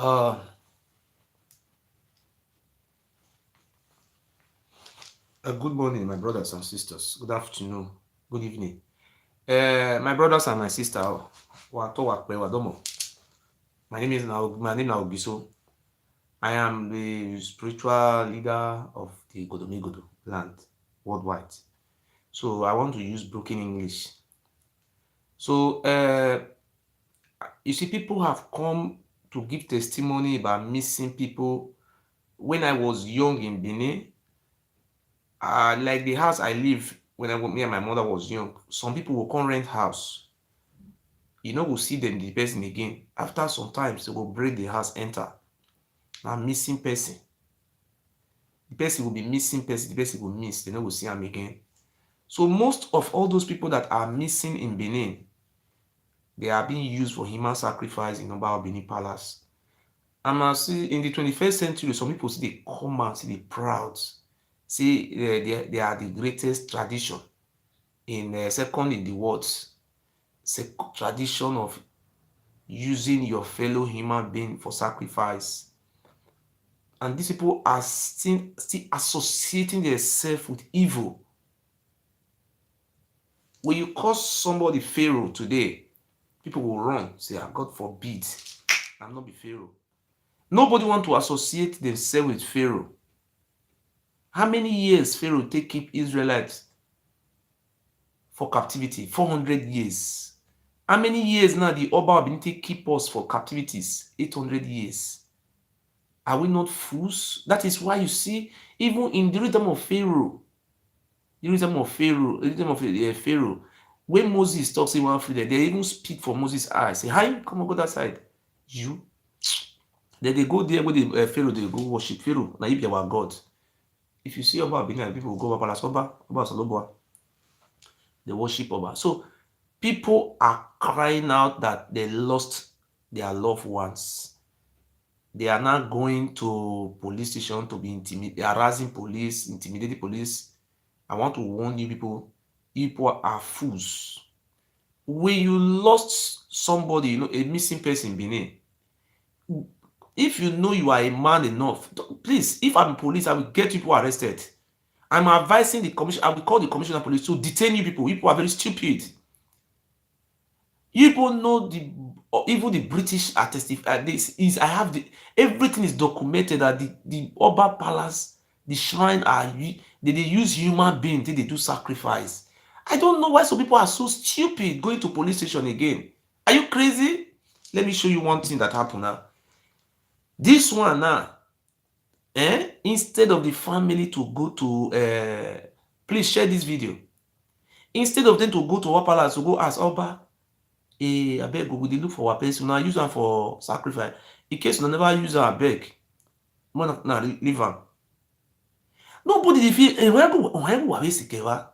Uh, Good morning, my brothers and sisters. Good afternoon. Good evening. My brothers and my sister, my name is Naogiso. I am the spiritual leader of the Godomigodo land worldwide. So I want to use broken English. So you see, people have come to give testimony about missing people. When I was young in Benin, like the house I live when me and my mother was young, some people will come rent house. You know, we'll see them the person again. After some time, they will break the house, enter. Now missing person. The person will be missing person, the person will miss, they know we'll see him again. So most of all those people that are missing in Benin, they are being used for human sacrifice in Oba Benin Palace. And I see in the 21st century, some people see they come out, see they proud, see they are the greatest tradition in second in the world. It's a tradition of using your fellow human being for sacrifice. And these people are still associating themselves with evil. When you call somebody Pharaoh today, people will run, say, God forbid, I'm not be Pharaoh. Nobody want to associate themselves with Pharaoh. How many years Pharaoh keep Israelites for captivity? 400 years. How many years now the Oba ability keep us for captivities? 800 years. Are we not fools? That is why you see, even in the rhythm of Pharaoh, Pharaoh, when Moses talks in one freedom, they even speak for Moses' eyes. Say, hi, come on, go that side. You. Then they go there with the Pharaoh, they go worship Pharaoh. Now, if you are God. If you see Oba Benin, people go Oba Saloboa, they worship Oba. So, people are crying out that they lost their loved ones. They are now going to police station to be intimidated, harassing police, intimidating police. I want to warn you people are fools. When you lost somebody, a missing person in Benin, if you know you are a man enough, please, if I'm police, I will get people arrested. I'm advising the commission, I will call the commissioner of police to detain you people. You people are very stupid. You people know even the British are testifying. This is everything is documented that the Oba Palace, the shrine they use human beings till they do sacrifice. I don't know why some people are so stupid going to police station again. Are you crazy? Let me show you one thing that happened now. This one now, instead of the family to go to, please share this video. Instead of them to go to Oba Palace to go ask Oba, abeg we dey look for our person, una use am for sacrifice. In case una never use am, abeg, na leave am. Nobody dey feel wangu wabesikewa.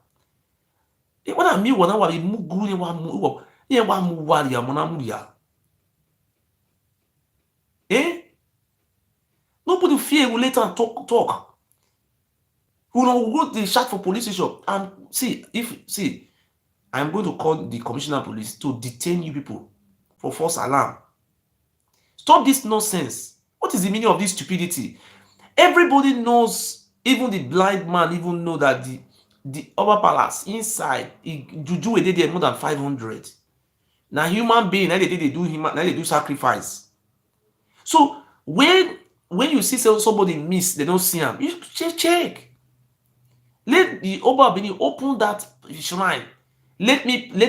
Wana mi wana wabi muguru ni wa mu wari ya mona muria. Nobody fear will later talk. We will go to chat for police station and see. I'm going to call the commissioner of police to detain you people for false alarm. Stop this nonsense. What is the meaning of this stupidity? Everybody knows, even the blind man even know that the Oba Palace inside, juju they there more than 500. Now human being, now they do sacrifice. So when you see somebody miss, they don't see him. You check. Let the Oba Benin open that shrine. Let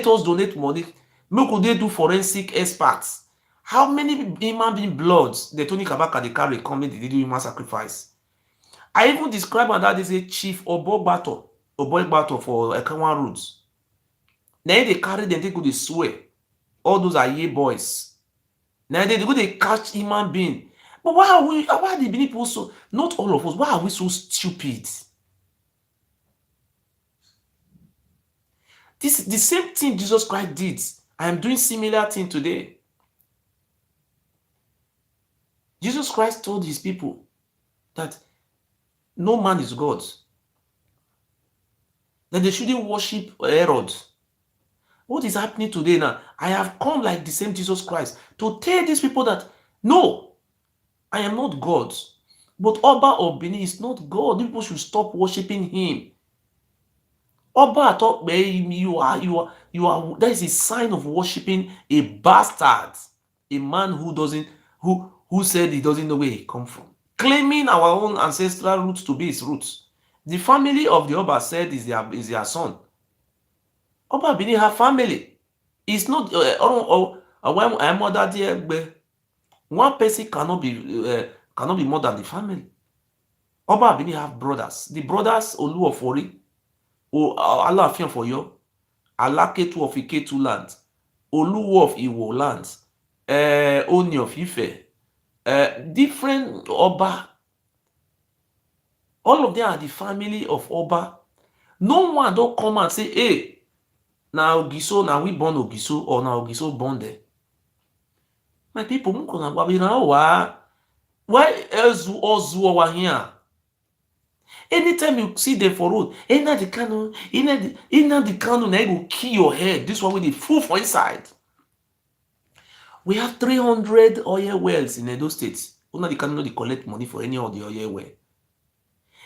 us donate money. Make they do forensic experts. How many human being bloods the Tony Kabaka they carry come they do human sacrifice? I even describe that as a chief Oboy battle for Ekawan roads. Now they carry them, they go they swear. All those are ye boys. Now they go they catch human being. But why are the Benin people so, not all of us, why are we so stupid? This is the same thing Jesus Christ did. I am doing similar thing today. Jesus Christ told his people that no man is God. That they shouldn't worship Herod. What is happening today now? I have come like the same Jesus Christ to tell these people that no, I am not God. But Oba of Benin is not God. People should stop worshiping him. Oba thought that is a sign of worshiping a bastard, a man who said he doesn't know where he come from, claiming our own ancestral roots to be his roots. The family of the Oba said is their son. Oba Benin have family. It's not when mother there. One person cannot be more than the family. Oba Benin have brothers. The brothers Olu of Ori, Alaafin of Oyo, Alaketu of Iketu land, Oluwo of Iwo land, Oni of Ife, different Oba. All of them are the family of Oba. No one don't come and say, hey, now Ogiso, now we born Ogiso, or now Ogiso born there. My people, why else Ozu here? Anytime you see them for road, in the canoe, na go kill your head. This one with the full for inside. We have 300 oil wells in Edo State. Una the canoe, they collect money for any of the oil well.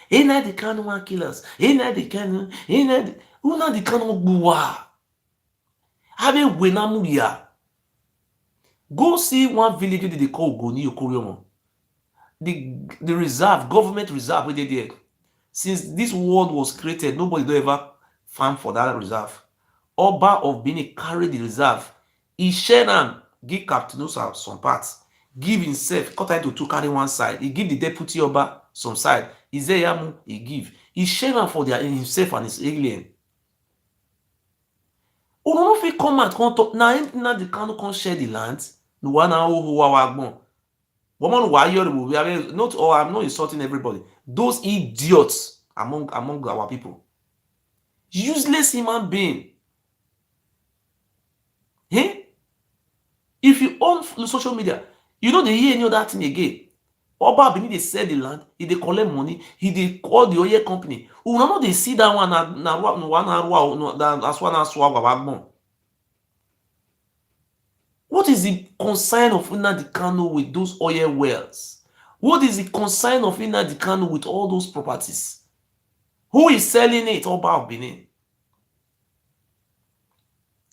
In the canoe, one killers. In the canoe, una the canoe buwa. Have a wenamuya. Go see one village that they call Goni Okoriomo. The reserve, government reserve, where they there. Since this world was created, nobody don't ever farm for that reserve. Oba of Benin carry the reserve. He share am, give Captain some parts, give himself, cut into two, carry one side. He give the deputy Oba some side. Izeyamu, he give. He share am for himself and his alien. Uno no fit come out, come talk. Na the Kanu come share the land. No one who our agbon. Not all, I'm not insulting everybody. Those idiots among our people. Useless human being. Eh? If you own social media, you know they hear any other thing again. Oba Benin they sell the land, he they collect money, he they call the oil company. Una no they see that one as one. What is the concern of Nnamdi Kanu with those oil wells? What is the concern of Nnamdi Kanu with all those properties? Who is selling it? Oba of Benin.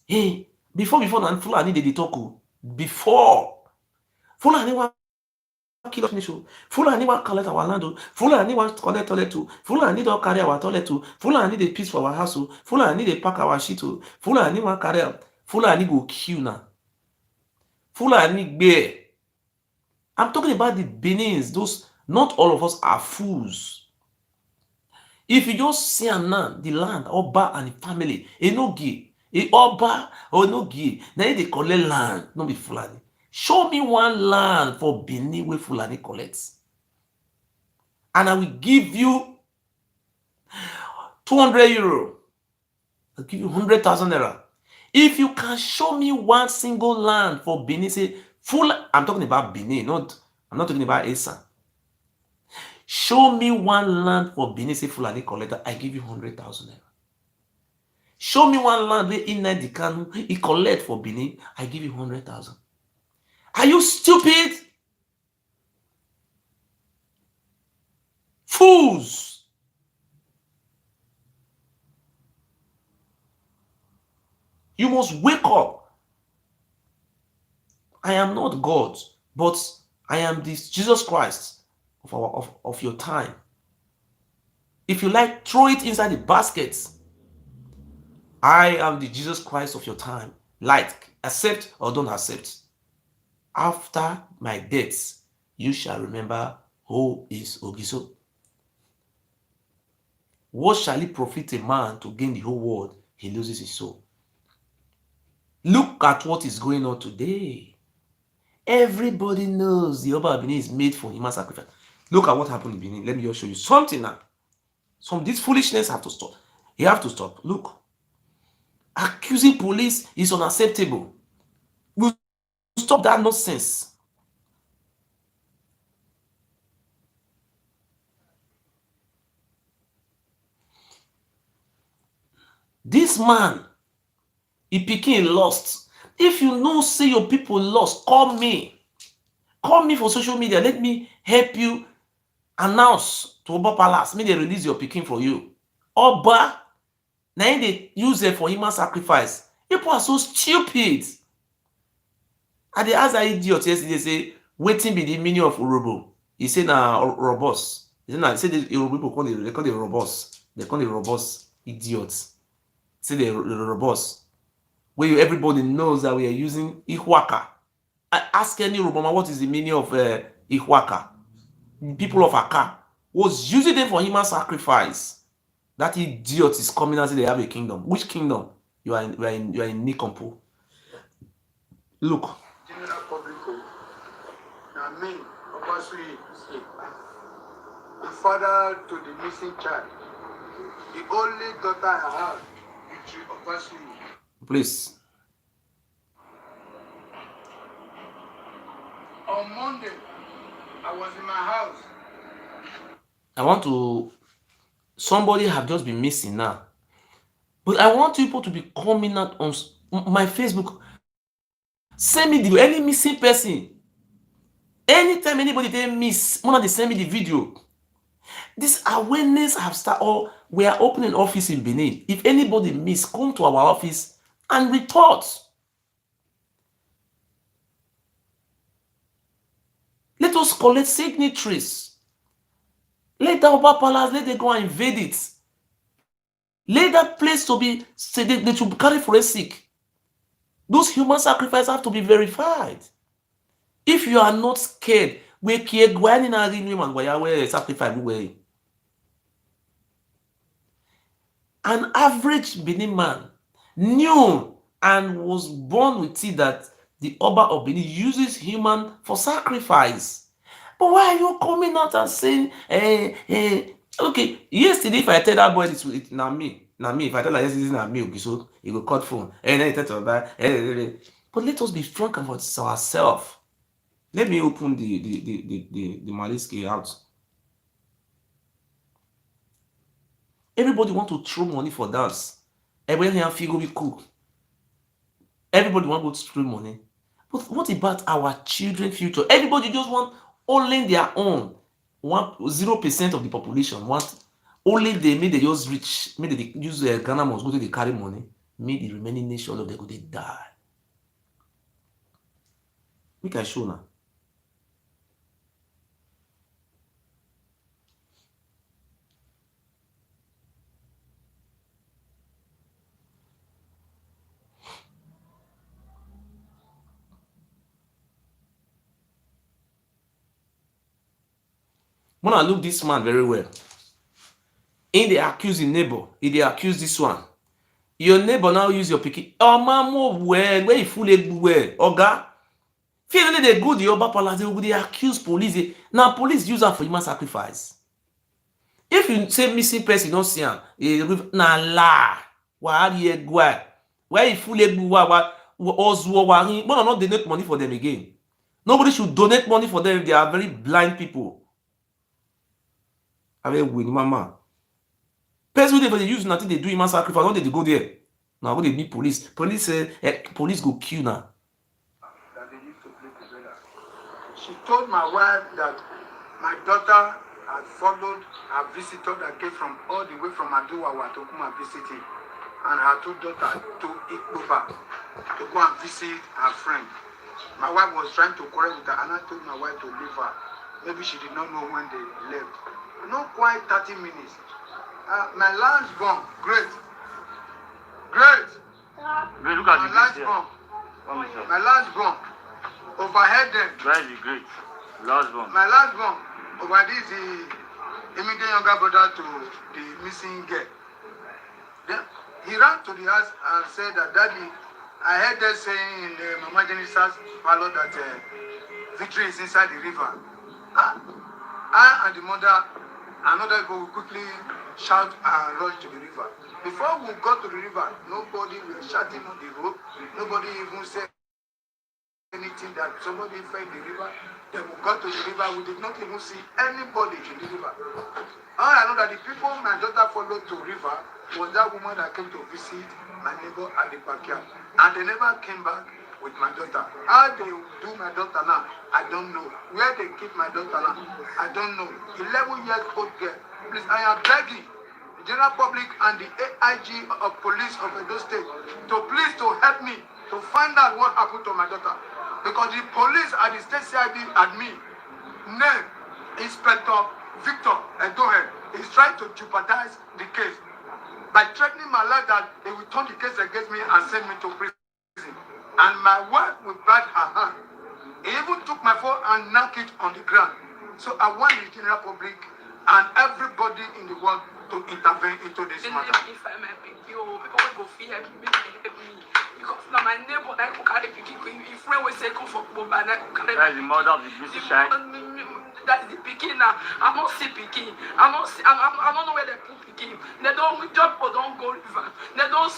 Hey, before na Fulani they talk. Before Fulani want kill us nation. Fulani want collect our land. Fulani want collect toilet. Fulani don't carry our toilet. Fulani they piece for our house. Fulani they pack our shit. Fulani want carry. Fulani go kill now. Fulani bear. I'm talking about the Benins. Those, not all of us are fools. If you just see a man, the land, Oba and the family, no gay, Oba or no gay, then they collect land, not be Fulani. Show me one land for Benin where Fulani collects, and I will give you 200 euro. I'll give you 100,000 naira. If you can show me one single land for Benin, say I'm talking about Benin, I'm not talking about Esa. Show me one land for Benin, say Fulani collector, I give you 100,000 naira. Show me one land where Nnamdi Kanu he collect for Benin, I give you 100,000. Are you stupid? Fools! You must wake up. I am not God, but I am this Jesus Christ of your time. If you like, throw it inside the basket. I am the Jesus Christ of your time. Like, accept or don't accept. After my death, you shall remember who is Ogiso. What shall it profit a man to gain the whole world? He loses his soul. Look at what is going on today. Everybody knows the Oba of Benin is made for human sacrifice. Look at what happened in Benin. Let me just show you something now. This foolishness have to stop. You have to stop. Look. Accusing police is unacceptable. We'll stop that nonsense. This man, he became lost. If you know, say your people lost, call me. Call me for social media. Let me help you announce to Oba Palace. Make they release your pikin for you. Oba, now they use it for human sacrifice. People are so stupid. I dey ask that idiot yesterday say, wetin be the meaning of Urobo? He say na robust. He say the Yoruba people they call it robust. They call it robust idiots. Say they robust. Where everybody knows that we are using Ihwaka. I ask any Yoruba man what is the meaning of Ihwaka. People of Aka was using them for human sacrifice. That idiot is coming and say they have a kingdom. Which kingdom? You are in Nikompo. Look. General public, now me, obviously, the father to the missing child, the only daughter I have, which obviously. Please. On Monday, I was in my house. I want to. Somebody have just been missing now, but I want people to be coming out on my Facebook. Send me any missing person. Anytime anybody they miss, one of they send me the video. This awareness have started. Or we are opening office in Benin. If anybody miss, come to our office and report. Let us collect signatories. Let the Oba Palace, let them go and invade it. Let that place to be, they should carry forensic. Those human sacrifices have to be verified. If you are not scared, we can't go in and sacrifice. An average Benin man knew and was born with it that the Oba of Benin uses human for sacrifice. But why are you coming out and saying, okay, yesterday if I tell that boy this, now me, if I tell her yesterday now me, okay, so he will cut phone, and then he tell that, but let us be frank about ourselves. Let me open the Maliski out. Everybody want to throw money for dance. Everybody here feel we cook. Everybody want to go throw money. But what about our children's future? Everybody just want only their own. 0% of the population want only they make they just rich. Make they use Ghana must go to they carry money. Make the remaining nation of them go they die. Make I show now. When I look this man very well, in they accuse the neighbor, if they accuse this one, your neighbor now use your pikin. Oh man, move well, where you fully well, oga. Feel they go the Oba Palace, they accuse police. Now police use that for human sacrifice. If you say missing person, you don't see him. Na lie. Why you go? Where you fully go? Why not donate money for them again? Nobody should donate money for them. They are very blind people. I mean, win, mama. Person wey dey use nothing, they do human sacrifice. Not they go there. Now go they meet police. Police go kill now. That they used to play together. She told my wife that my daughter had followed her visitor that came from all the way from Aduwawa to come and visit him, and her two daughters to Ikpoba to go and visit her friend. My wife was trying to quarrel with her, and I told my wife to leave her. Maybe she did not know when they left. Not quite 30 minutes. My last born, great. Look at My last born. My last born. Overhead them. Where is the great? Last one. My last born. Over this the immediate younger brother to the missing girl. Then he ran to the house and said that, Daddy, I heard them saying in the Mama Genesis parlor that victory is inside the river. I and the mother, another people will quickly shout and rush to the river. Before we got to the river, nobody was shouting on the road. Nobody even said anything that somebody fell in the river. Then we got to the river, we did not even see anybody in the river. All I know that the people my daughter followed to the river was that woman that came to visit my neighbor at the backyard. And they never came back with my daughter. How they do my daughter now, I don't know. Where they keep my daughter now, I don't know. 11 years old girl. Please, I am begging the general public and the AIG of police of Edo State to please to help me to find out what happened to my daughter. Because the police at the state CID at me, name Inspector Victor Edohe, is trying to jeopardize the case by threatening my life that they will turn the case against me and send me to prison. And my wife will bite her hand. He even took my phone and knocked it on the ground. So I want the general public and everybody in the world to intervene into this matter. If I may pick you, people will go fear me, help me. Because now my neighbor that could carry picking, if friend will say comfortable, but that could carry. That is the mother of the busy child. That is the picking now. I'm not see picking. I don't know where they put picking. They don't jump or don't go river. They don't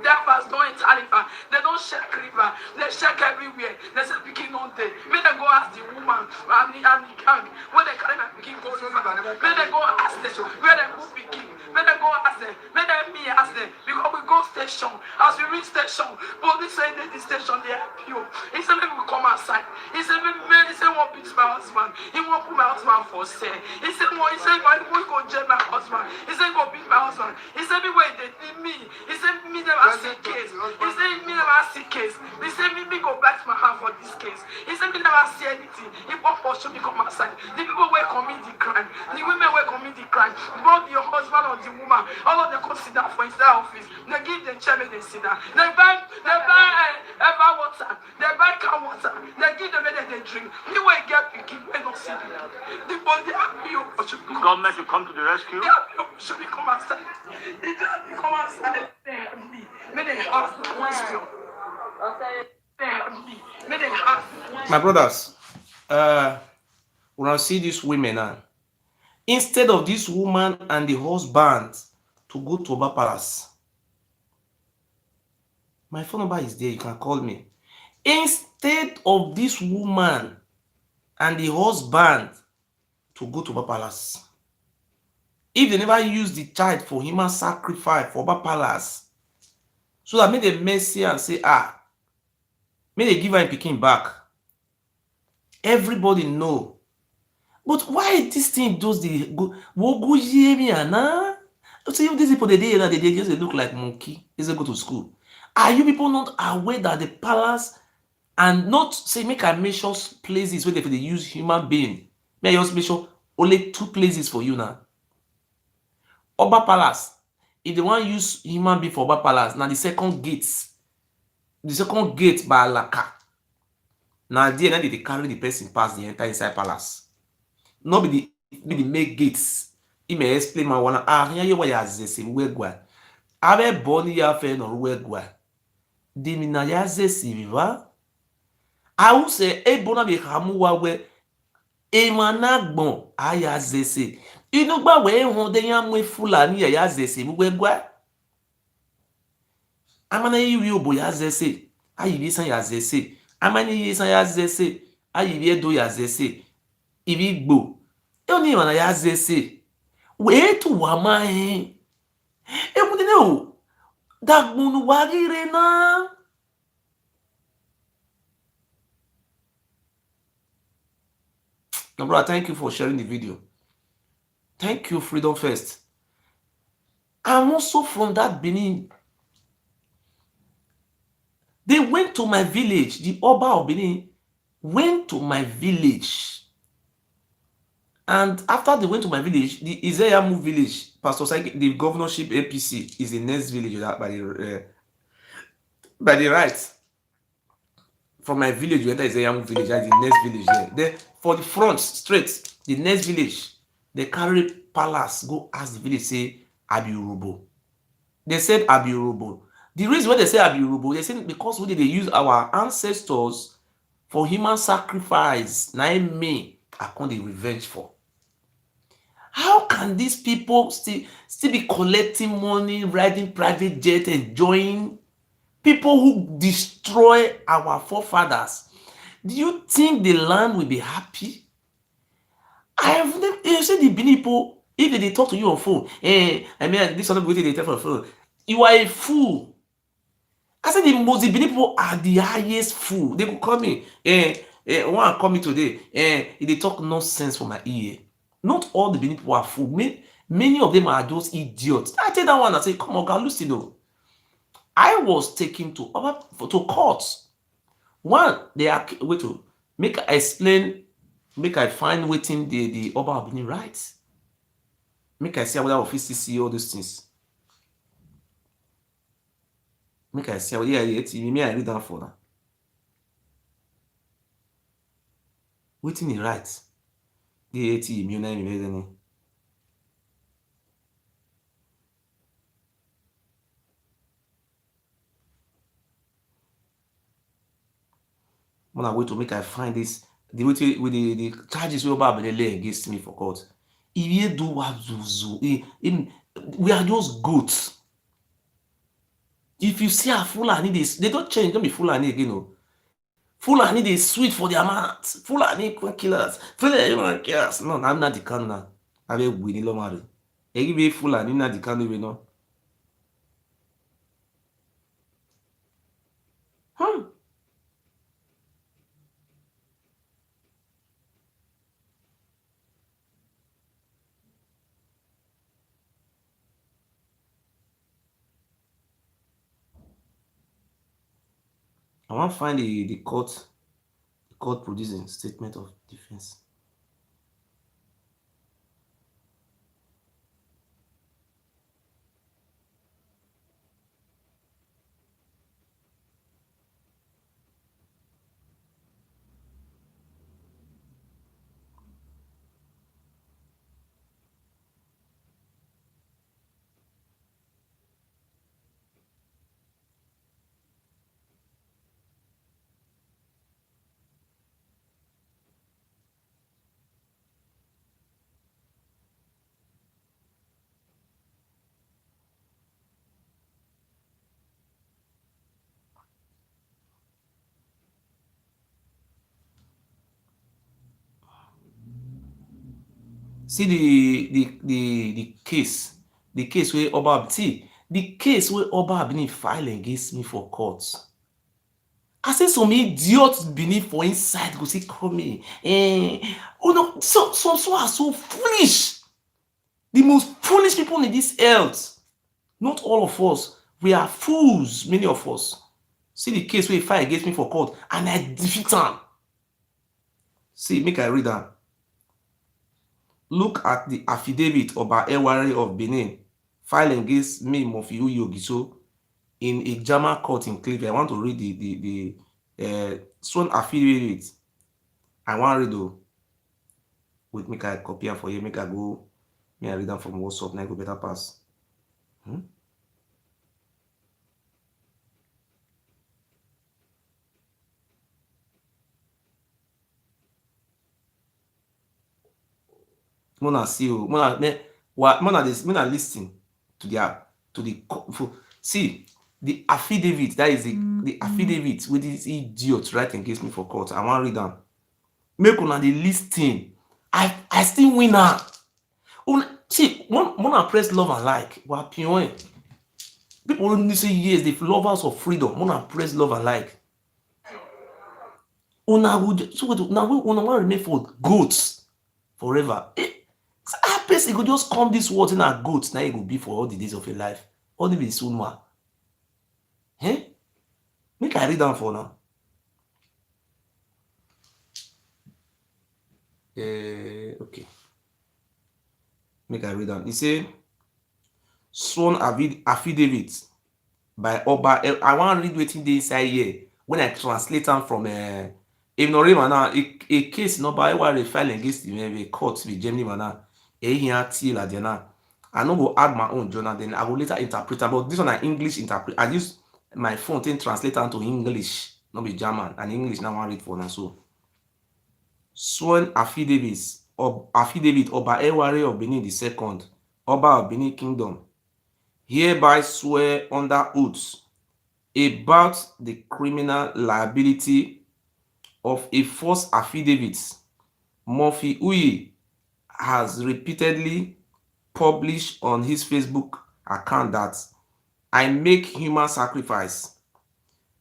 divers don't enter river. They don't check river. They check everywhere. They say picking on there. May they go ask the woman and the gang where they carry my picking go river. May they go ask them where they put picking. May they go ask them. May they me ask them because we go station. As we reach station, police say the station they help you. He said maybe we come outside. He said maybe he said one beat my husband. He won't put my husband for sale. He said why we go jail my husband. He said go beat my husband. He said me where they need me. He said me never see case. He said me never see case. He said me go back my hand for this case. He said me never see anything. He won't pursue me come outside. The people where commit the crime, the women where commit the crime, both your husband or the woman, all of them come sit down for inside office. They give them chair they sit down. They buy ever water. They buy car water. They give them they drink. Me where get picking when not see the body happy you should The government should come to the rescue. should be come outside. It just come outside. May they ask the question. May they ask. My brothers, when I see these women now, instead of this woman and the husband to go to Oba Palace, my phone number is there, you can call me. Instead of this woman and the husband to go to Oba Palace, if they never use the child for human sacrifice for Oba Palace, so that may they mercy and say, may they give her a picking back. Everybody know. But why this thing does the go see if these people they just they look like monkey, they go to school. Are you people not aware that the palace and not say make I measure places where they use human being? May I just measure only 2 places for you now. Oba Palace, if they want to use human being for Oba Palace, now the second gate by Alaka. Now there they carry the person past the entire inside palace. No be the make gates. He may explain my one. Here you why as they say we go. Abe boni ya fe no we go. Di mina ya ze si viva. A u se e bona be hamu wa we. E managbon aya ze se. Inu gba we hon de yan mu Fulani ya ze se we go. Amana yi obo ya ze se. Ayi bi san ya ze se. Amani yi san ya ze se. Ayi bi edo ya ze se. Ibi gbo. E oni mana ya ze se. We tu wa ma e mu de o dagbunu wa rire na. No, brother, thank you for sharing the video. Thank you, Freedom First. I'm also from that Benin. They went to my village. The Oba of Benin went to my village. And after they went to my village, the Izeyamu village, Pastor Saiki, the governorship APC is the next village by the right. From my village, you enter Izeyamu village, that's the next village there. Then for the front, straight, the next village, they carry palace, go ask the village, say, Abiurubo. They said Abiurubo. The reason why they say Abiurubo, they said because we did they use our ancestors for human sacrifice. Now me, I can't be revenge for. How can these people still be collecting money, riding private jet, enjoying people who destroy our forefathers? Do you think the land will be happy? I have never, you see the Benin people, if they talk to you on phone, I mean, this other people they tell on phone, you are a fool. I said the Benin people are the highest fool. They go call me, one call me today, they talk nonsense for my ear. Not all the Benin people are fool. Many of them are just idiots. I tell that one, I say, come on, God, listen though. I was taken to court. One, they are wait to make I explain, make I find waiting the Oba of Benin rights. Make I see whether office see all those things. Make I see whether I read down for that. Waiting the right. The AT immune any. When I wait to make I find this, the way with the charges we Oba lay against me for court. If you do what we are just goats. If you see a Fulani, they don't change, don't be Fulani again. No. Fulani they sweet for their mouth. Fulani killers. Fulani killers. No, I'm not the kind now. I will win it long. I give you Fulani not the kind we know. I want to find the court producing statement of defense. See the case where Oba Benin file against me for court. I say some idiots Benin for inside go say call me. Oh no, some are so foolish. The most foolish people in this earth. Not all of us. We are fools, many of us. See the case where he file against me for court and I defeat am. See, make I read am. Look at the affidavit Oba Ewari of Benin filed against me, Mofiu Yogiso, in a German court in Cleveland. I want to read the sworn affidavit. I want to read though. Wait, make I copy for you. Make I go. May I read them from WhatsApp. Now I go better pass. Mona see you. Mona listen to the see the affidavit. That is the affidavit with this idiot writing against me for court. I want to read them. Make una dey listen. I still win her. See, Mona press love and like. Wa pion. People only say yes, the lovers of freedom. Mona press love and like. Una would so now una want remain for goats forever. How person go just come this world in a goat now it go be for all the days of your life. All the be soon one. Make I read down for now. Okay. Make I read down. He say sworn affidavit by Oba. I want to read wetin dey inside here when I translate am from ignore mana a case number Ewari file against the court with Germany mana. Here till at now. I no go add my own journal, then I will later interpret am. But this one I English interpret. I use my phone to translate am to English, not be German, and English now I read for now. So sworn affidavit Oba Ewari of Benin II, Oba of Benin Kingdom, hereby swear under oath about the criminal liability of a false affidavit Murphy Uyi has repeatedly published on his Facebook account that I make human sacrifice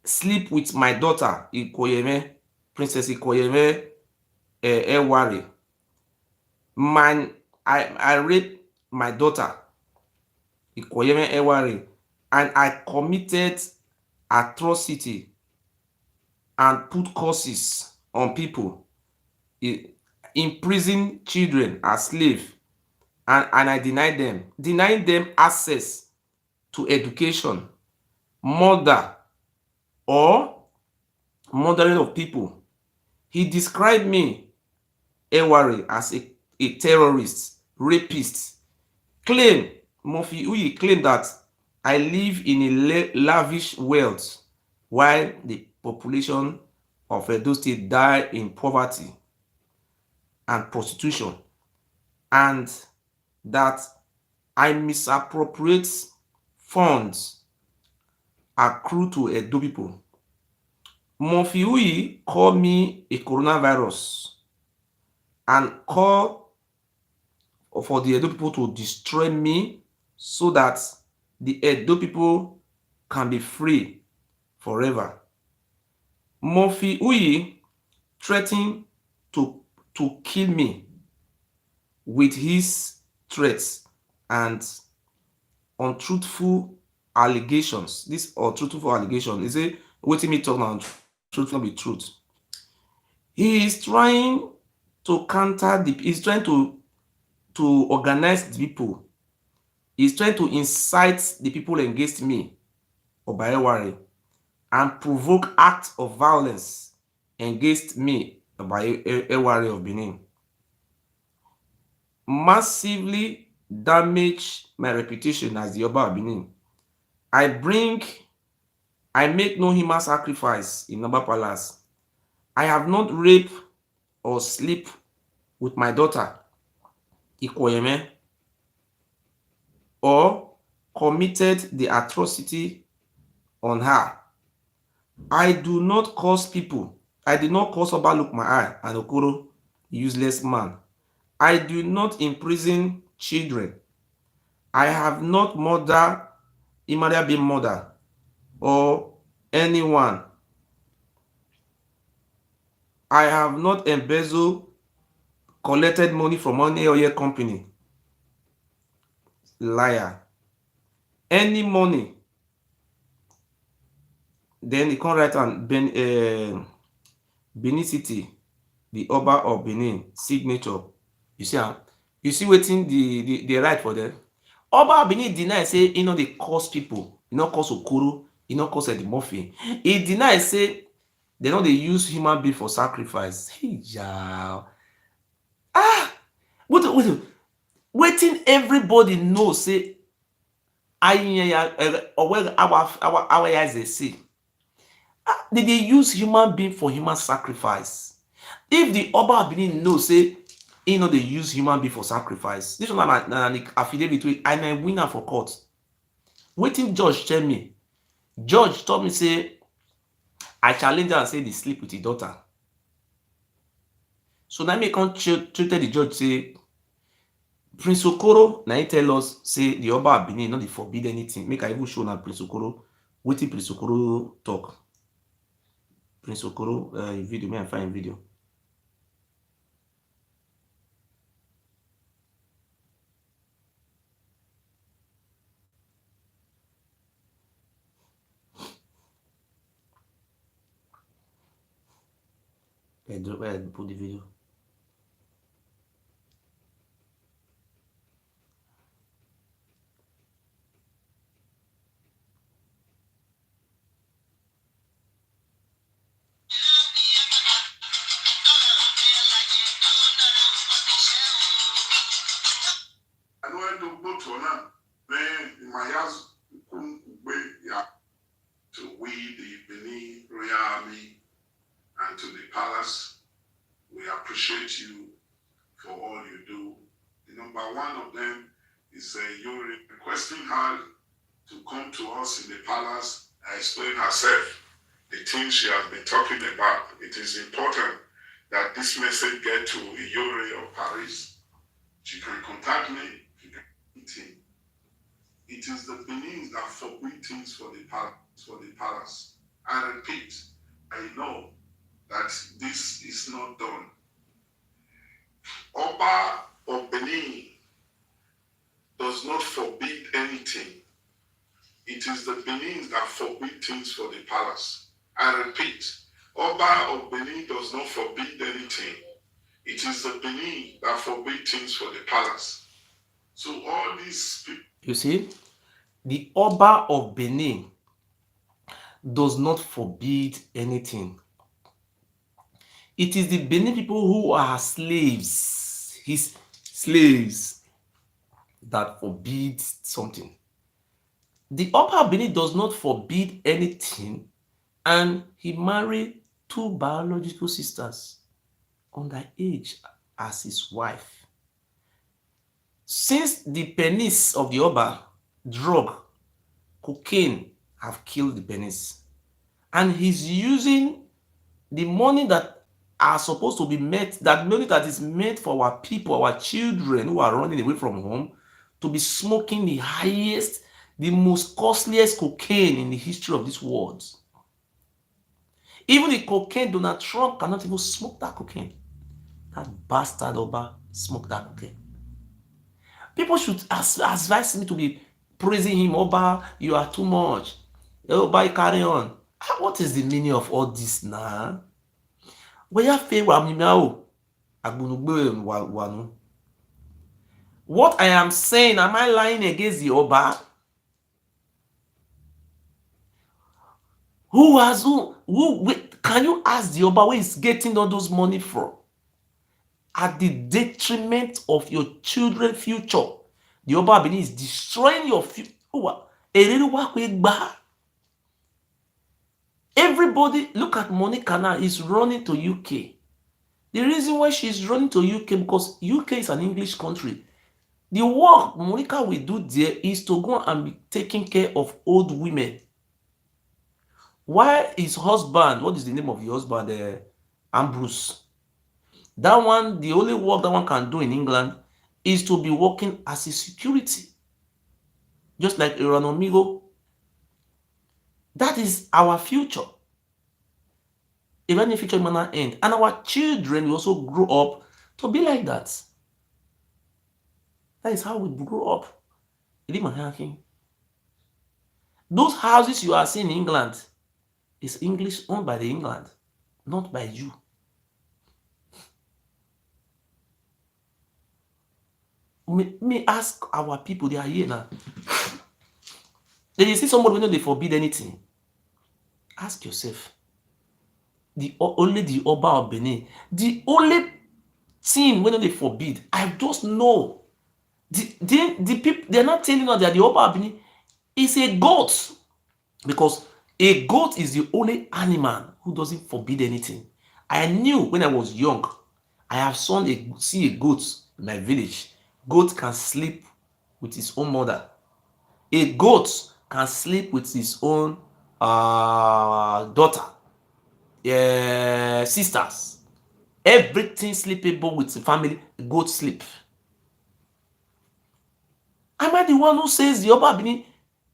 sleep with my daughter, Ikoyeme, Princess Ikoyeme Ewari. I raped my daughter, Ikoyeme Ewari, and I committed atrocity and put curses on people, imprison children as slaves, and I denying them access to education, murder, or murdering of people. He described me, Ewari, as a terrorist, rapist. Mofi Uyi claimed that I live in a lavish wealth while the population of Edo State die in poverty and prostitution, and that I misappropriate funds accrued to Edo people. Mofi Uyi called me a coronavirus and called for the Edo people to destroy me so that the Edo people can be free forever. Mofi Uyi threatened to kill me with his threats and untruthful allegations. This untruthful allegation is a waiting me talk now, truth not be truth. He is trying to he's trying to organize the people. He's trying to incite the people against me, Obayewari, and provoke acts of violence against me, Obayewari of Benin. Massively damage my reputation as the Oba of Benin. I make no human sacrifice in Oba Palace. I have not raped or sleep with my daughter, Ikoyeme, or committed the atrocity on her. I do not cause people. I did not cause Oba Lukmai and Okoro, useless man. I do not imprison children. I have not murdered Imaria being murder or anyone. I have not embezzled, collected money from any oil company. Liar. Any money. Then he can write on Benin City, the Oba of Benin, signature. You see, you see waiting the right for them. Oba Benin deny say he no dey curse people, he no curse Okoro, he no curse Edimorphin. He deny say they no dey use human being for sacrifice. Hey, yeah. Waiting everybody know say our eyes they see. They use human being for human sacrifice. If the Oba Benin know say he no dey use human being for sacrifice, this one na an affidavit wey I na winner for court. Wetin judge tell me? Judge told me say I challenge am say dey sleep with his daughter. So na me come treated the judge say Prince Okoro na him tell us say the Oba of Benin no dey forbid anything. Make I even show na Prince Okoro wetin Prince Okoro talk. Prince Okoro video, may I find video. I put the video. I went to go to Ona, then in my house, to we, the Benin Royal Army, and to the palace. We appreciate you for all you do. The number one of them is you're requesting her to come to us in the palace and explain herself, the things she has been talking about. It is important that this message get to Iyore of Paris. She can contact me. She can meet him. It is the Benin that forbid things for the palace. I repeat, I know that this is not done. Oba of Benin does not forbid anything. It is the Benin that forbid things for the palace. I repeat, Oba of Benin does not forbid anything. It is the Benin that forbid things for the palace. So all these people. You see, the Oba of Benin does not forbid anything. It is the Benin people who are slaves, his slaves, that forbid something. The Oba of Benin does not forbid anything, and he married 2 biological sisters underage as his wife. Since the penis of the Oba, drug, cocaine have killed the penis, and he's using the money that are supposed to be met, that money that is meant for our people, our children who are running away from home, to be smoking the highest, the most costliest cocaine in the history of this world. Even the cocaine, Donald Trump cannot even smoke that cocaine. That bastard Oba smoked that cocaine. People should advise me to be praising him. Oba, you are too much. Oba, carry on. What is the meaning of all this now? What I am saying, am I lying against the Oba? Can you ask the Oba where he's getting all those money from? At the detriment of your children's future. The Oba Benin is destroying your future. Everybody, look at Monica now, is running to UK. The reason why she's running to UK, because UK is an English country. The work Monica will do there is to go and be taking care of old women. Why his husband, what is the name of your husband? Ambrose. That one, the only work that one can do in England is to be working as a security. Just like Amigo. That is our future. Even if future may not end. And our children will also grow up to be like that. That is how we grow up. Those houses you are seeing in England is English owned by the England, not by you. Me ask our people, they are here now. Then you see somebody when they forbid anything. Ask yourself. Only the Oba of Benin. The only thing when they forbid, I just know. The people, they're not telling us that the Oba of Benin is a goat. Because a goat is the only animal who doesn't forbid anything. I knew when I was young, I have see a goat in my village. Goat can sleep with his own mother. A goat can sleep with his own daughter, sisters. Everything sleepable with the family, goat sleep. Am I the one who says the Oba Benin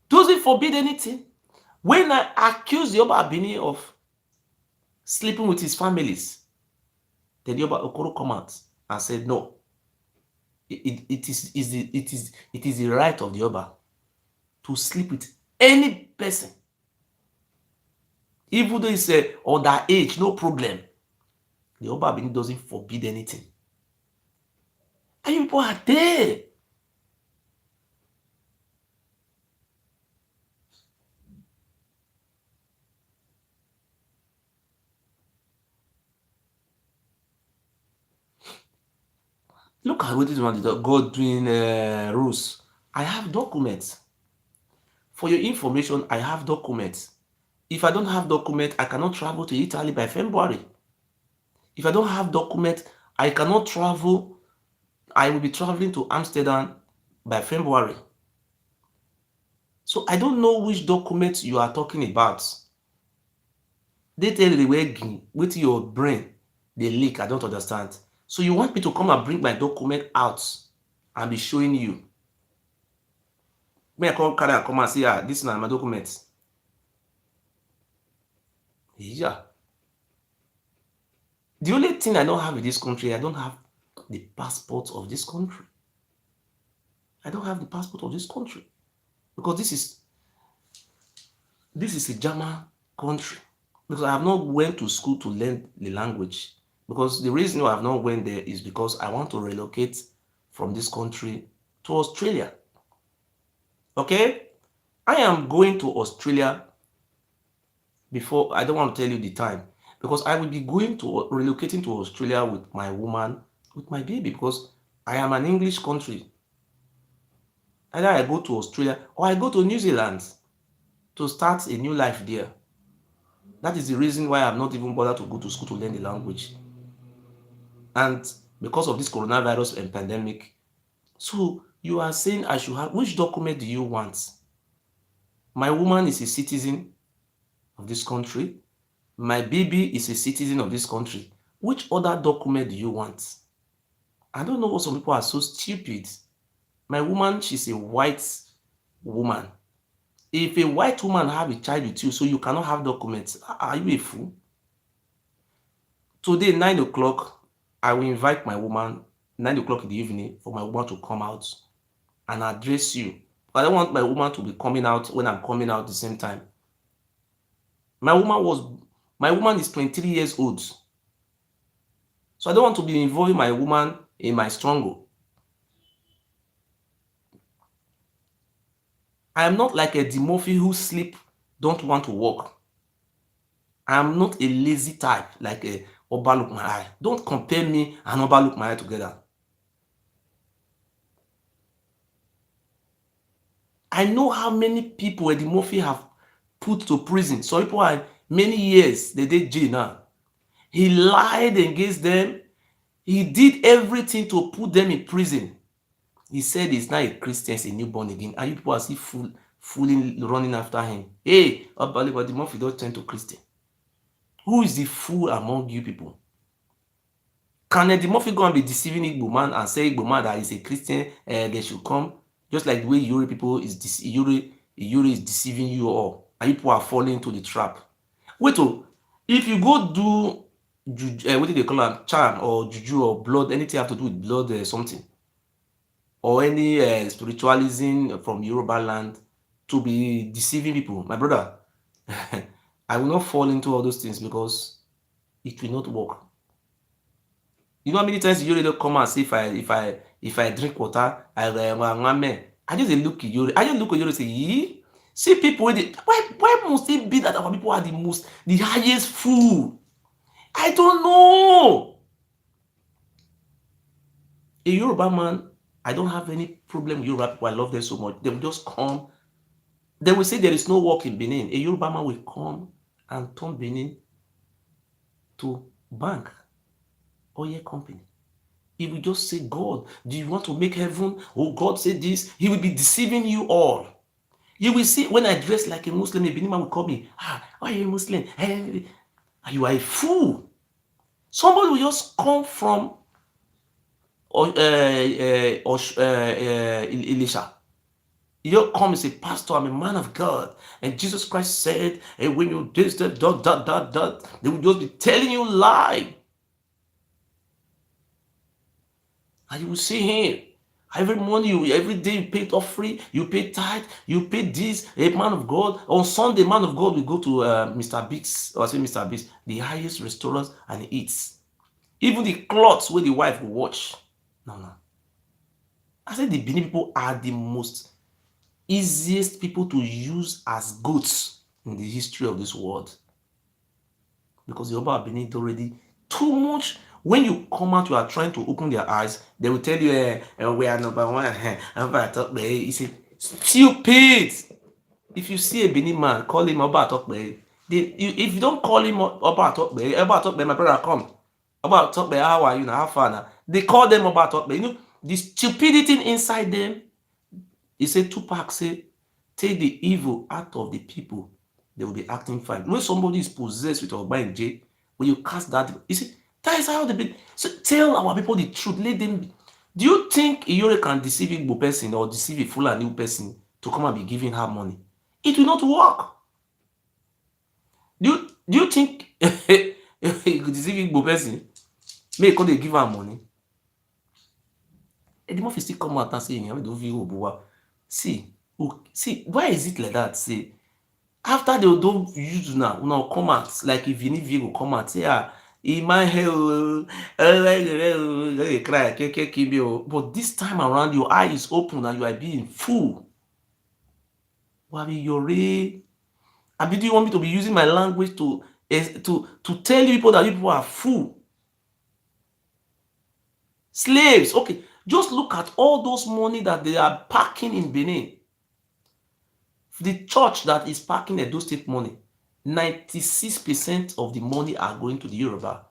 doesn't forbid anything? When I accuse the Oba Benin of sleeping with his families, then the Oba Okoro come out and said, no, it is the right of the Oba to sleep with any person. Even though it's underage, no problem. The Oba Benin doesn't forbid anything. And you people are there. Look at what this one did. God doing rules. I have documents. For your information, I have documents. If I don't have documents, I cannot travel to Italy by February. If I don't have documents, I cannot travel. I will be traveling to Amsterdam by February. So I don't know which documents you are talking about. They tell the way with your brain, they leak. I don't understand. So you want me to come and bring my document out and be showing you? May I come and see, this is my documents. Yeah. The only thing I don't have in this country, I don't have the passport of this country. I don't have the passport of this country because this is a German country. Because I have not went to school to learn the language. Because the reason why I have not went there is because I want to relocate from this country to Australia. Okay? I am going to Australia before, I don't want to tell you the time, because I will be going to relocating to Australia with my woman, with my baby, because I am an English country. Either I go to Australia or I go to New Zealand to start a new life there. That is the reason why I'm not even bothered to go to school to learn the language. And because of this coronavirus and pandemic, so you are saying I should have, which document do you want? My woman is a citizen of this country. My baby is a citizen of this country. Which other document do you want? I don't know why some people are so stupid. My woman, she's a white woman. If a white woman have a child with you, so you cannot have documents, are you a fool? Today, 9 o'clock, I will invite my woman, 9 o'clock in the evening, for my woman to come out and address you. I don't want my woman to be coming out when I'm coming out at the same time. My woman is 23 years old. So I don't want to be involving my woman in my struggle. I am not like a Dimorphy who sleep, don't want to work. I am not a lazy type like a Oba Look My Eye. Don't compare me and Oba Look My Eye together. I know how many people Dimorphy have put to prison. Some people are many years, they did jail now. He lied against them. He did everything to put them in prison. He said he's not a Christian, he's a newborn again. And you people are still fooling, running after him. Hey, Oba Dimorphy don't turn to Christian. Who is the fool among you people? Can Dimorphy go and be deceiving Igbo man and say Igbo man that is a Christian, they should come? Just like the way Yuri people is Yuri is deceiving you all. And people are falling into the trap. Wait, if you go do what do they call it, charm or juju or blood, anything have to do with blood something, or any spiritualism from Yoruba land to be deceiving people, my brother, I will not fall into all those things because it will not work. You know how many times Yuri don't come and say if I drink water, I just look at Yuri. I just look at Yuri and say, yee? See people why must it be that our people are the highest fool? I don't know. A Yoruba man, I don't have any problem with Yoruba people. I love them so much. They will just come. They will say there is no work in Benin. A Yoruba man will come and turn Benin to bank, oil company. He will just say, God, do you want to make heaven? Oh, God said this. He will be deceiving you all. You will see when I dress like a Muslim, a Benin man will call me, why are you a Muslim? Hey, you are a fool. Somebody will just come from Elisha. You come and say, Pastor, I'm a man of God. And Jesus Christ said, hey, when you do that, they will just be telling you lie. And you will see him. Every morning, every day you pay offering, you pay tithe, you pay this, a man of God. On Sunday, man of God will go to Mr. Biggs, or I say Mr. Biggs, the highest restaurants, and he eats. Even the clothes where the wife will watch. No. I said the Benin people are the most easiest people to use as goats in the history of this world. Because the Oba of Benin already too much. When you come out, you are trying to open their eyes. They will tell you, we are number one. You say, stupid. If you see a Benin man, call him Oba Atokbe. If you don't call him Oba Atokbe, my brother, come. Oba Atokbe, how are you now? How far now? They call them Oba Atokbe. You know, the stupidity inside them. He said, Tupac say, take the evil out of the people, they will be acting fine. When somebody is possessed with Oba in jail, when you cast that, you see, that is how they be. So tell our people the truth. Let them. Do you think Iyore can deceive a Igbo person or deceive a Fulani person to come and be giving her money? It will not work. Do you think he could deceive Igbo person? Make they give am money. And the more still come out and say, "You don't feel Obuwa." See, why is it like that? See, after they don't use now come out like if you need Vigo come out say, in my head, cry, but this time around your eye is open and you are being fool. Wabi Yore. Abi, do you want me to be using my language to tell you people that you people are fool? Slaves. Okay, just look at all those money that they are packing in Benin. The church that is packing Edo State money, 96% of the money are going to the Yoruba.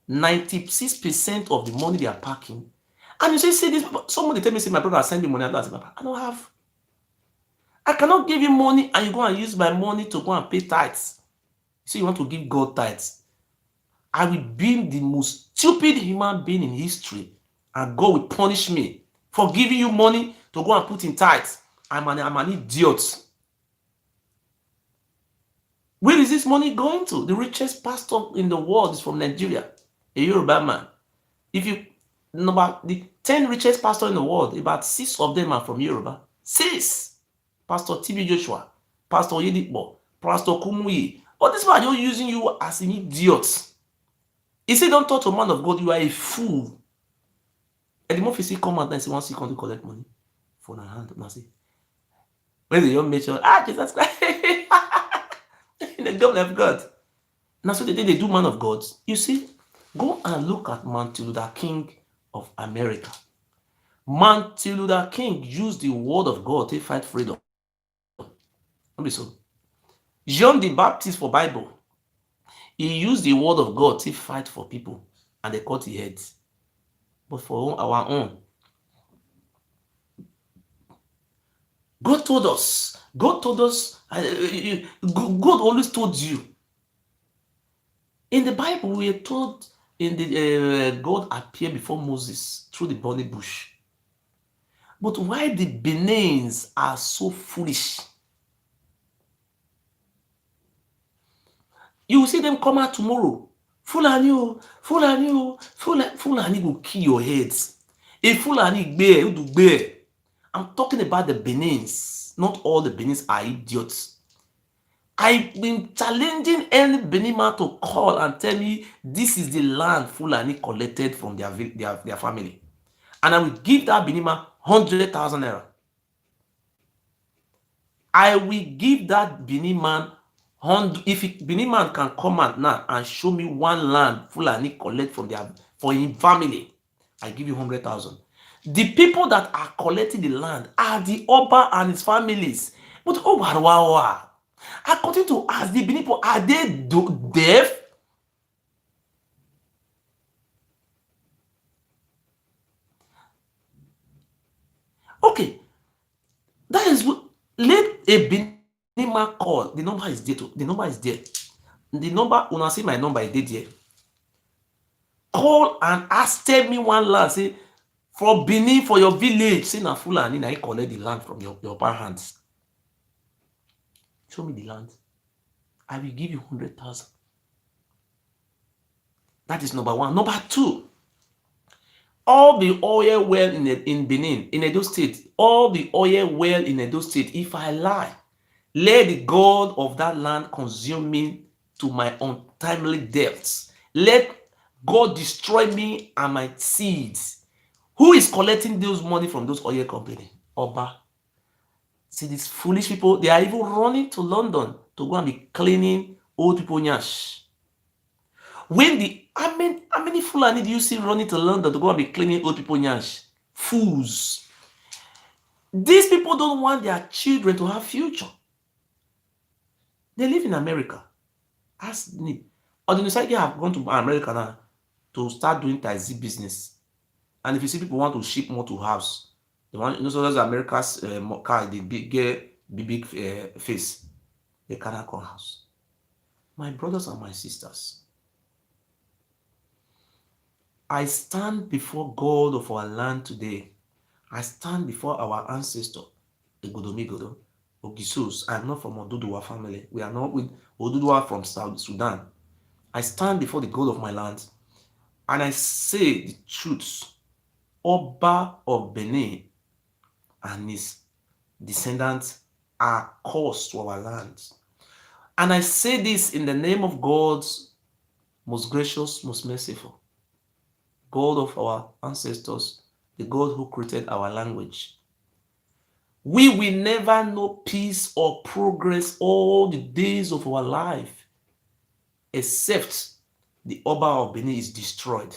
96% of the money they are packing. And you say this, somebody tell me, say, my brother send me money. I don't have. I cannot give you money and you go and use my money to go and pay tithes. So you want to give God tithes. I will be the most stupid human being in history and God will punish me for giving you money to go and put in tithes. I'm an idiot. Where is this money going to? The richest pastor in the world is from Nigeria, a Yoruba man. If you number the 10 richest pastor in the world, about 6 of them are from Yoruba. 6. Pastor TB Joshua, Pastor Yedipo, Pastor Kumuyi. All these people are just using you as an idiot. He said, don't talk to a man of God, you are a fool. And the more you see come out and say, 1 second to collect money. Phone and hand. Now see. When the young mention, Jesus Christ. In the government of God. Now, so the day they do man of God, you see, go and look at Martin Luther King of America. Martin Luther King used the word of God to fight freedom. Don't be so. John the Baptist for Bible, he used the word of God to fight for people, and they cut his head. But for our own, God told us. God always told you. In the Bible, we are told God appeared before Moses through the burning bush. But why the Benins are so foolish? You will see them come out tomorrow. Fulani will kill your heads. If Fulani bear, you do bear. I'm talking about the Benins. Not all the Benins are idiots. I've been challenging any Benin man to call and tell me this is the land Fulani collected from their family. And I will give that Benin man 100,000 naira. I will give that Benin man, if Benin man can come out now and show me one land Fulani collect from for his family, I give you 100,000. The people that are collecting the land are the Oba and his families. But I continue to ask the Benin people, are they deaf? Okay, that is what, let a Benin man call. The number is there. The number is there. The number, when I see my number, is there. Call and ask, tell me one land. Say, for Benin, for your village, say na Fulani, na I collect the land from your parents. Show me the land. I will give you 100,000. That is number one. Number two, all the oil well in Benin, in Edo State, all the oil well in Edo State, if I lie, let the God of that land consume me to my untimely deaths. Let God destroy me and my seeds. Who is collecting those money from those oil companies? Oba. See, these foolish people, they are even running to London to go and be cleaning old people nyash. How many Fulani do you see running to London to go and be cleaning old people nyash? Fools. These people don't want their children to have future. They live in America. Ask me. Or the society have gone to America now to start doing taxi business. And if you see people want to ship more to house, they want, so that's America's car, the big face. They cannot come house. My brothers and my sisters, I stand before God of our land today. I stand before our ancestor, the Godomigodo. Ogisos. I'm not from Oduduwa family. We are not with Oduduwa from South Sudan. I stand before the God of my land and I say the truth. Oba of Benin and his descendants are cursed to our land. And I say this in the name of God's most gracious, most merciful, God of our ancestors, the God who created our language. We will never know peace or progress all the days of our life, except the Oba of Benin is destroyed.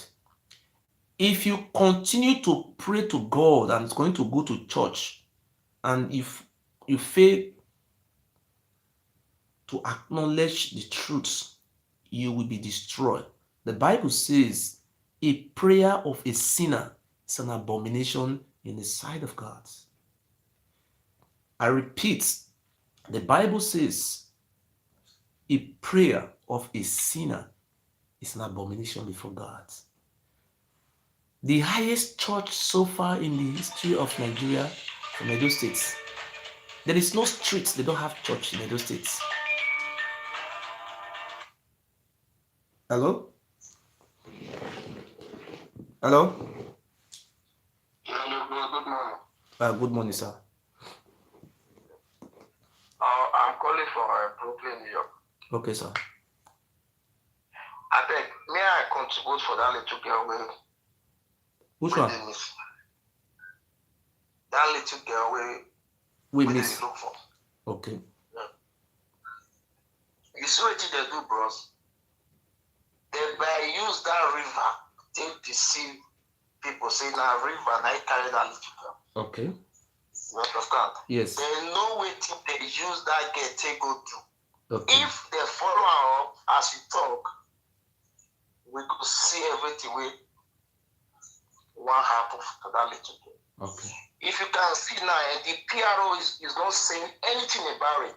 If you continue to pray to God and it's going to go to church, and if you fail to acknowledge the truth, you will be destroyed. The Bible says a prayer of a sinner is an abomination in the sight of God. I repeat, the Bible says a prayer of a sinner is an abomination before God. The highest church so far in the history of Nigeria from Edo State. There is no street they don't have church in Edo State. Hello? Hello? Hello, good morning. Good morning, sir. I'm calling for Brooklyn, New York. Okay, sir. I beg, may I contribute for that little girl Which one? they miss? That little girl We they miss. look for. Okay. You see what they do, bros? They use that river to deceive people. Say now river, and I carry that little girl. Okay. You understand? Yes. There's no way they use that girl to go through. Okay. If they follow her up as we talk, we could see everything what happened to that little girl. Okay. If you can see now, the PRO is not saying anything about it.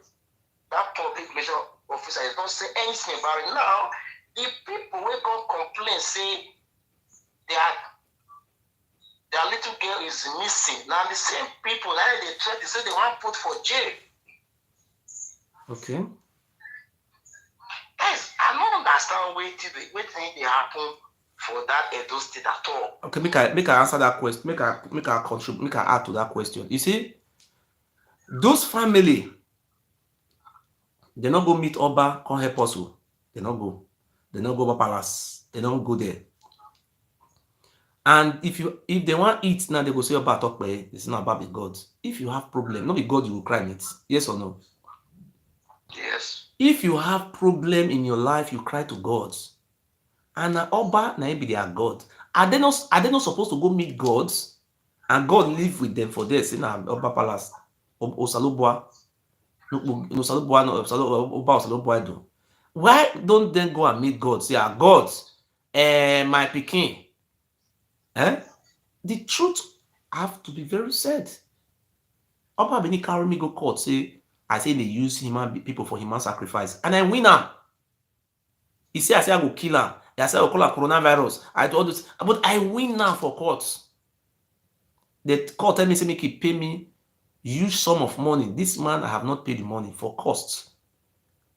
That public relation officer is not saying anything about it. Now, the people will go complain, say their little girl is missing. Now, the same people, now they try to say they want to put for jail. Okay. Guys, I don't understand what they happen for that Edo State at all. Okay, make I answer that question. Make I contribute. Make I add to that question. You see, those family, they not go meet Oba, come help us. They not go. They not go to palace. They don't go there. And if they want eat now, they go say Oba talk by. It's not about the God. If you have problem, not be God you will cry it. Yes or no? Yes. If you have problem in your life, you cry to God. And Oba na be their God. Are they not supposed to go meet gods and God live with them for this in Oba Palace? Osalubwa. Why don't they go and meet God? Say, God, my Peking. The truth have to be very said. Oba Beni carry me go court, I say they use people for human sacrifice. And I win am. He say, I go kill him. I say, I will call her coronavirus. I do all this. But I win now for court. The court tell me, say, make it pay me huge sum of money. This man, I have not paid the money for costs.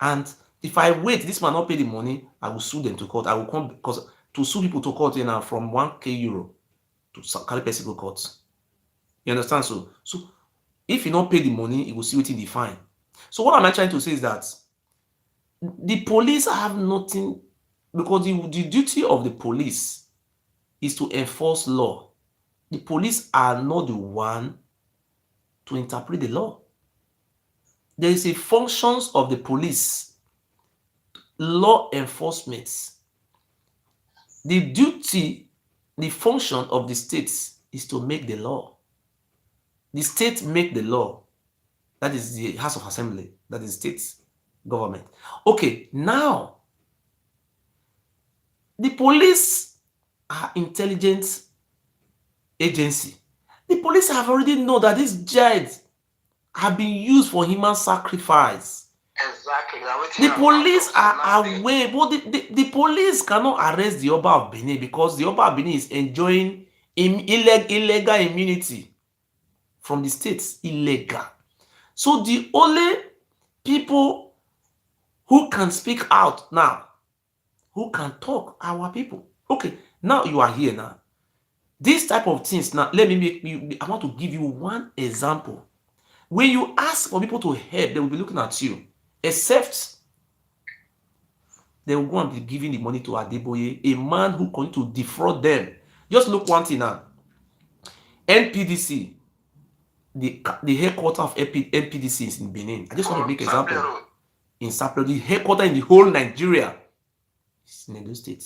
And if I wait, this man not pay the money, I will sue them to court. I will come because to sue people to court now from 1k euro to carry person go court. You understand? So if you not pay the money, you will see what the fine. So what am I trying to say is that the police have nothing, because the duty of the police is to enforce law. The police are not the one to interpret the law. There is a functions of the police, law enforcement. The duty, the function of the states is to make the law. The state make the law. That is the House of Assembly. That is state government. Okay, now the police are intelligence agency. The police have already know that these child have been used for human sacrifice. Exactly. The police are aware, but the police cannot arrest the Oba of Benin because the Oba of Benin is enjoying illegal immunity from the states. Illegal. So the only people who can speak out now, who can talk, are our people. Okay, now you are here now. This type of things now, let me make you, I want to give you one example. When you ask for people to help, they will be looking at you. Except they will go and be giving the money to Adeboye, a man who going to defraud them. Just look one thing now. NPDC, the headquarters of NPDC is in Benin. I just want to make an example. In Sapelo, the headquarters in the whole Nigeria is in Edo State.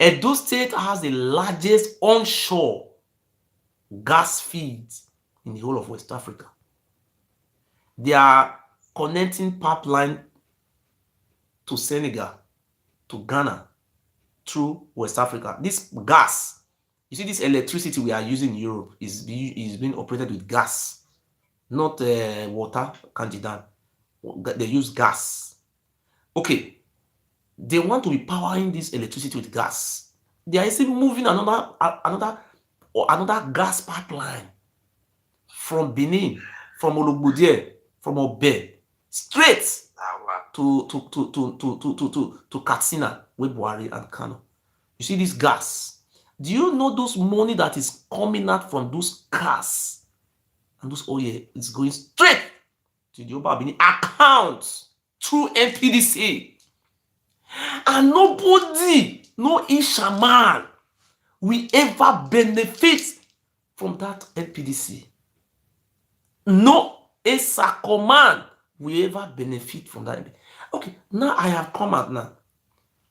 Edo State has the largest onshore gas fields in the whole of West Africa. They are connecting pipeline to Senegal, to Ghana, through West Africa. This gas, you see, this electricity we are using in Europe is being operated with gas, not water, candidan. They use gas. Okay, they want to be powering this electricity with gas. They are still moving another gas pipeline from Benin, from Ologbodie, from Obe, straight to Katsina, with Buhari and Kano. You see this gas. Do you know those money that is coming out from those gas and those oil is going straight to the Oba Benin accounts through NPDC? And nobody, no Ishaman, will ever benefit from that NPDC. No Esakoman will ever benefit from that. Okay, now I have come out now.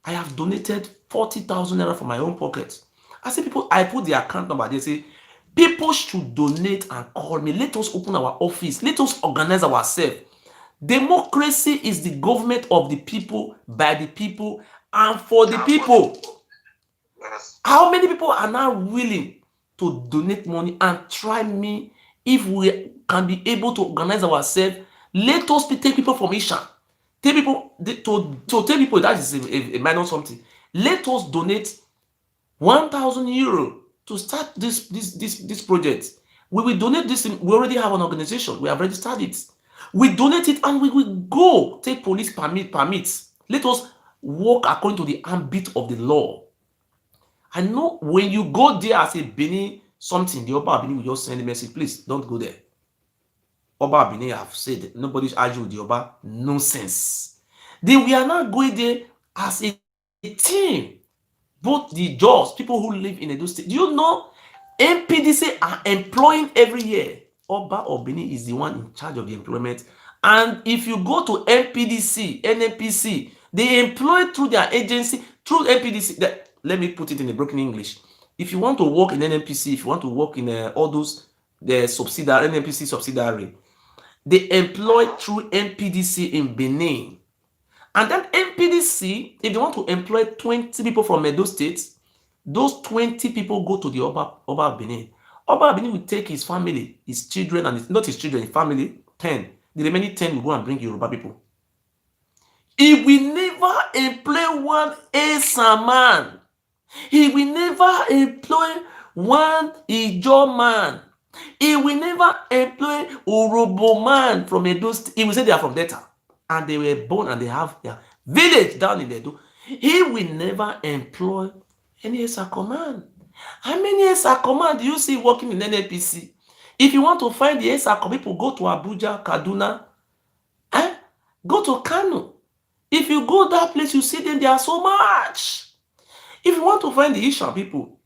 I have donated 40,000 naira from my own pocket. I say people, I put the account number. They say people should donate and call me. Let us open our office. Let us organize ourselves. Democracy is the government of the people, by the people, and for the people. Yes. How many people are now willing to donate money and try me if we can be able to organize ourselves? Let us take people from Isha. Tell people to tell people that is a minor something. Let us donate 1,000 euro to start this project. We will donate this. We already have an organization. We have registered it. We donate it and we will go take police permits. Let us work according to the ambit of the law. I know when you go there as a Benin something, the Oba Benin will just send a message. Please don't go there. Oba Benin have said nobody's arguing with the Oba. Nonsense. Then we are not going there as a team. Both the jobs, people who live in Edo State. Do you know NPDC are employing every year? Oba of Benin is the one in charge of the employment. And if you go to NPDC, NNPC, they employ through their agency, through NPDC. Let me put it in a broken English. If you want to work in NNPC, if you want to work in all those the subsidiary, NNPC subsidiary, they employ through NPDC in Benin. And then NPDC, if they want to employ 20 people from Edo State, those 20 people go to the Oba Benin. Oba Benin will take his family, his children, and not his children, his family, 10. The remaining 10 will go and bring Yoruba people. He will never employ one Esa man. He will never employ one Ijo man. He will never employ Orobo man from Edo State. He will say they are from Delta. And they were born and they have their village down in Edo. He will never employ any ESA command. How many ESA command do you see working in NNPC? If you want to find the ESA command, people go to Abuja, Kaduna, go to Kano. If you go that place, you see them, there are so much. If you want to find the Asian people,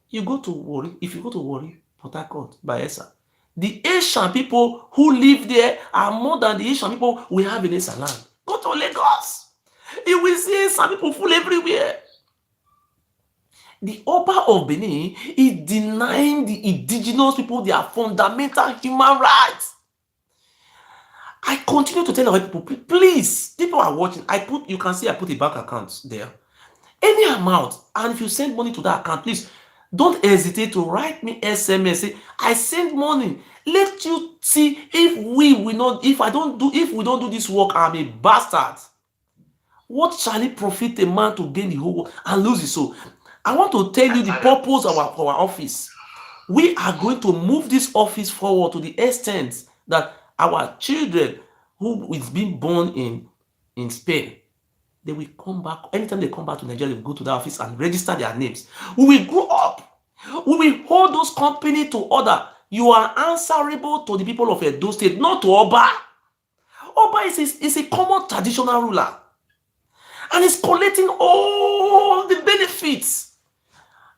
you go to Warri. If you go to Warri, Port Harcourt, by ESA. The Asian people who live there are more than the Asian people we have in Esa land. Go to Lagos. You will see some people full everywhere. The Oba of Benin is denying the indigenous people their fundamental human rights. I continue to tell our people, please, people are watching. You can see I put a bank account there. Any amount, and if you send money to that account, please don't hesitate to write me SMS. Say, I send money. Let you see if we don't do this work, I'm a bastard. What shall it profit a man to gain the whole world and lose his soul? I want to tell you the purpose of our office. We are going to move this office forward to the extent that our children who is being born in Spain, they will come back. Anytime they come back to Nigeria, they will go to the office and register their names. We will grow up. We will hold those companies to order. You are answerable to the people of Edo State, not to Oba. Oba is a common traditional ruler. And he's collecting all the benefits.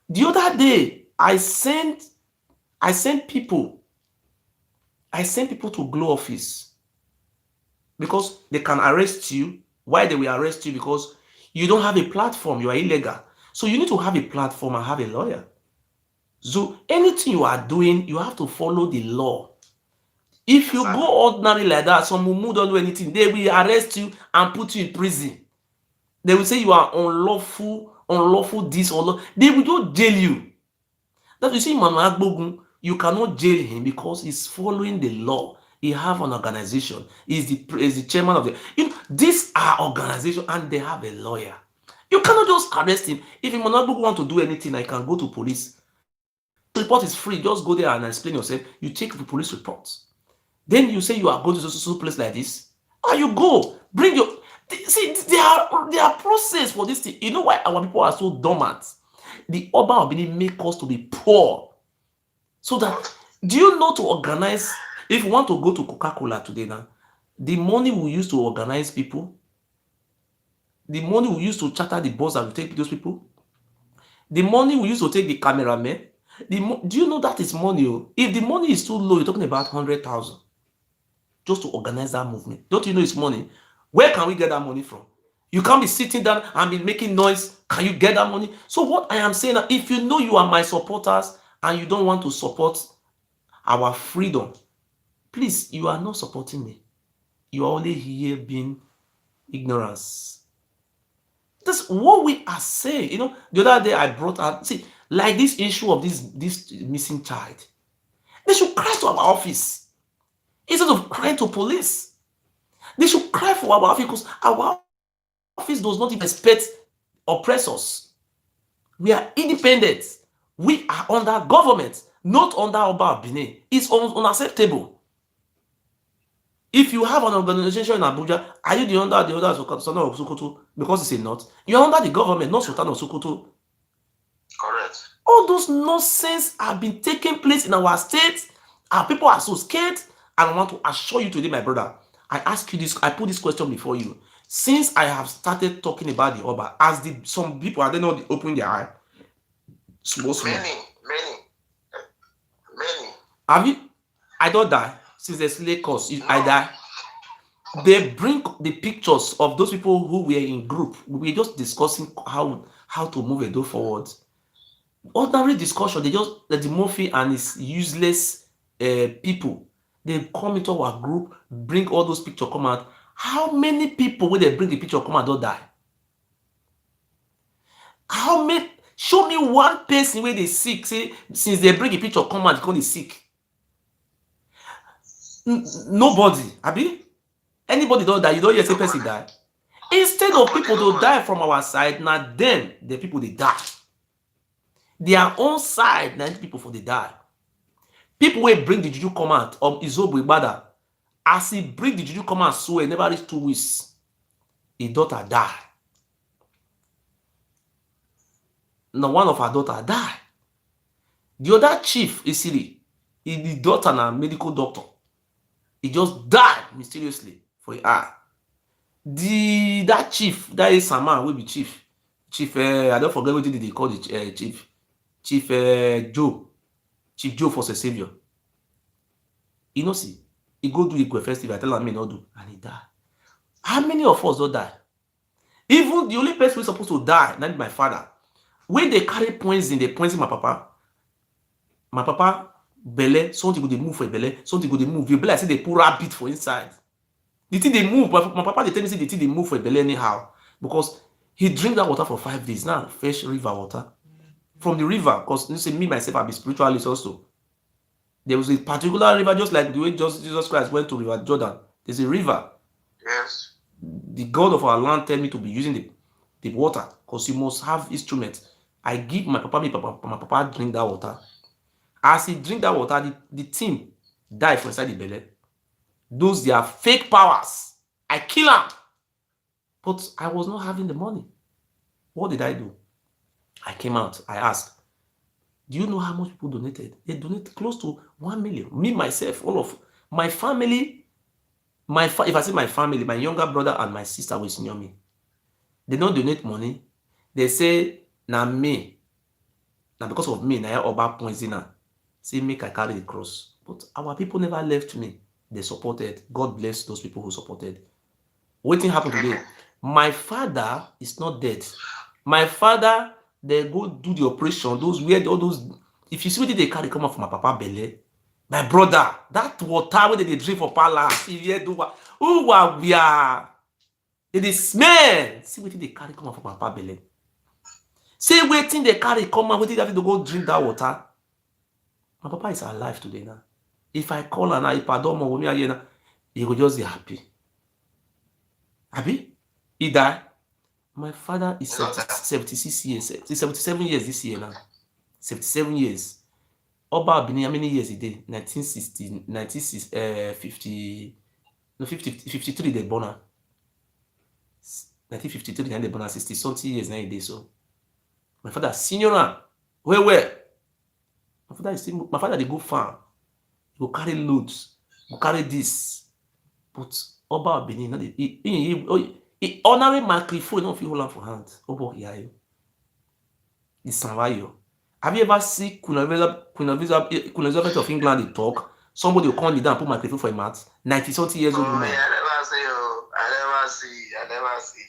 The other day, I sent people to Glow office because they can arrest you. Why they will arrest you? Because you don't have a platform. You are illegal. So you need to have a platform and have a lawyer. So anything you are doing, you have to follow the law. If you go ordinary like that, some mumu don't do anything, they will arrest you and put you in prison. They will say you are unlawful this or they will just jail you. That you see, Manu Agbogun, you cannot jail him because he's following the law. He have an organization. He's the chairman of the. These are organizations and they have a lawyer. You cannot just arrest him. If Manu Agbogun want to do anything, I can go to police. The report is free. Just go there and explain yourself. You take the police report. Then you say you are going to a place like this. And you go. Bring your. See, there are process for this thing. You know why our people are so dormant? The Oba of Benin make us to be poor. So that, do you know to organize, if you want to go to Coca-Cola today now, the money we use to organize people, the money we use to charter the bus that will take those people, the money we use to take the cameraman, do you know that is money? If the money is too low, you're talking about 100,000 just to organize that movement. Don't you know it's money? Where can we get that money from? You can't be sitting down and be making noise. Can you get that money? So what I am saying, if you know you are my supporters and you don't want to support our freedom, please, you are not supporting me. You are only here being ignorance. That's what we are saying. The other day I brought out, see, like this issue of this missing child. They should cry to our office instead of crying to police. They should cry for our office because our office does not even respect oppressors. We are independent. We are under government, not under Oba Benin. It's unacceptable. If you have an organization in Abuja, are you under the Sultan of Sokoto? Because it's a not. You're under the government, not Sultan of Sokoto. Correct. All those nonsense have been taking place in our state. Our people are so scared. And I want to assure you today, my brother, I ask you this, I put this question before you. Since I have started talking about the Oba, as some people, are they not opening their eye? Small. Many. Have you? I don't die. Since the slave course, I die. They bring the pictures of those people who were in group. We were just discussing how to move Edo forward. Ordinary discussion. They just the Murphy and his useless people. They come into our group, bring all those pictures, come out. How many people when they bring the picture come out don't die? How many? Show me one person where they sick. Say since they bring a picture come out, because they sick. Nobody. Abi? Anybody don't die. You don't hear say person die. Instead of people to die from our side, now them the people they die. Their own side, now people for they die. People will bring the juju come out of Izobu Ibada. As he bring the juju come out, so he never reach 2 weeks. His daughter died. Now one of her daughter died. The other chief, Isiri, the daughter na medical doctor. He just died mysteriously for her. That chief, that is Sama, will be chief. Chief, I don't forget what they call the chief. Chief Joe. Chief Joe for the Savior. You know, see, he go do the festival, tell him not do, and he die. How many of us don't die? Even the only person who's supposed to die, not my father. When they carry poison, they poison my papa. My papa, belly, something go they move for belly, something go they move. You I say they pour rabbit for inside. The thing they move, my papa they tell me say the thing they move for belly anyhow. Because he drink that water for 5 days. Now, fresh river water. From the river, because you say me myself, I'll be spiritualist also. There was a particular river, just like the way Jesus Christ went to River Jordan. There's a river. Yes. The God of our land tell me to be using the water, because you must have instruments. I give my papa drink that water. As he drink that water, the thing die from inside the belly. Those they are fake powers. I kill them. But I was not having the money. What did I do? I came out. I asked, do you know how much people donated? They donated close to 1 million. Me, myself, all of my family, if I say my family, my younger brother and my sister will senior me. They don't donate money. They say, na me. Now because of me, na Oba poisoner. Say, make I carry the cross. But our people never left me. They supported. God bless those people who supported. What thing happened today? My father is not dead. My father, they go do the operation. Those weird, all those. If you see what they carry come out from my papa belly, my brother, that water where they drink for palace, if you do what, who are we are? They smell. See what they carry come out from my papa belly. See waiting they carry come out, waiting they have to go drink that water. My papa is alive today now. If I call her now, if I don't know me again, he will just be happy. Happy? He died. My father is 76 years, 77 years this year now. 77 years. Oba Benin, how many years he did? 1960, 1950, no 53 they born. 1953 they born, 60 something years now he did so. My father senior now. Where? My father they go farm. He go carry loads. Go carry this. But Oba Benin, not he honorary microphone, don't feel hold on for hand. Obo yeah. It's Sanvayo. Have you ever seen Queen Elizabeth of England they talk? Somebody will come down and put microphone for a mouth. 90-something years old woman. I never see.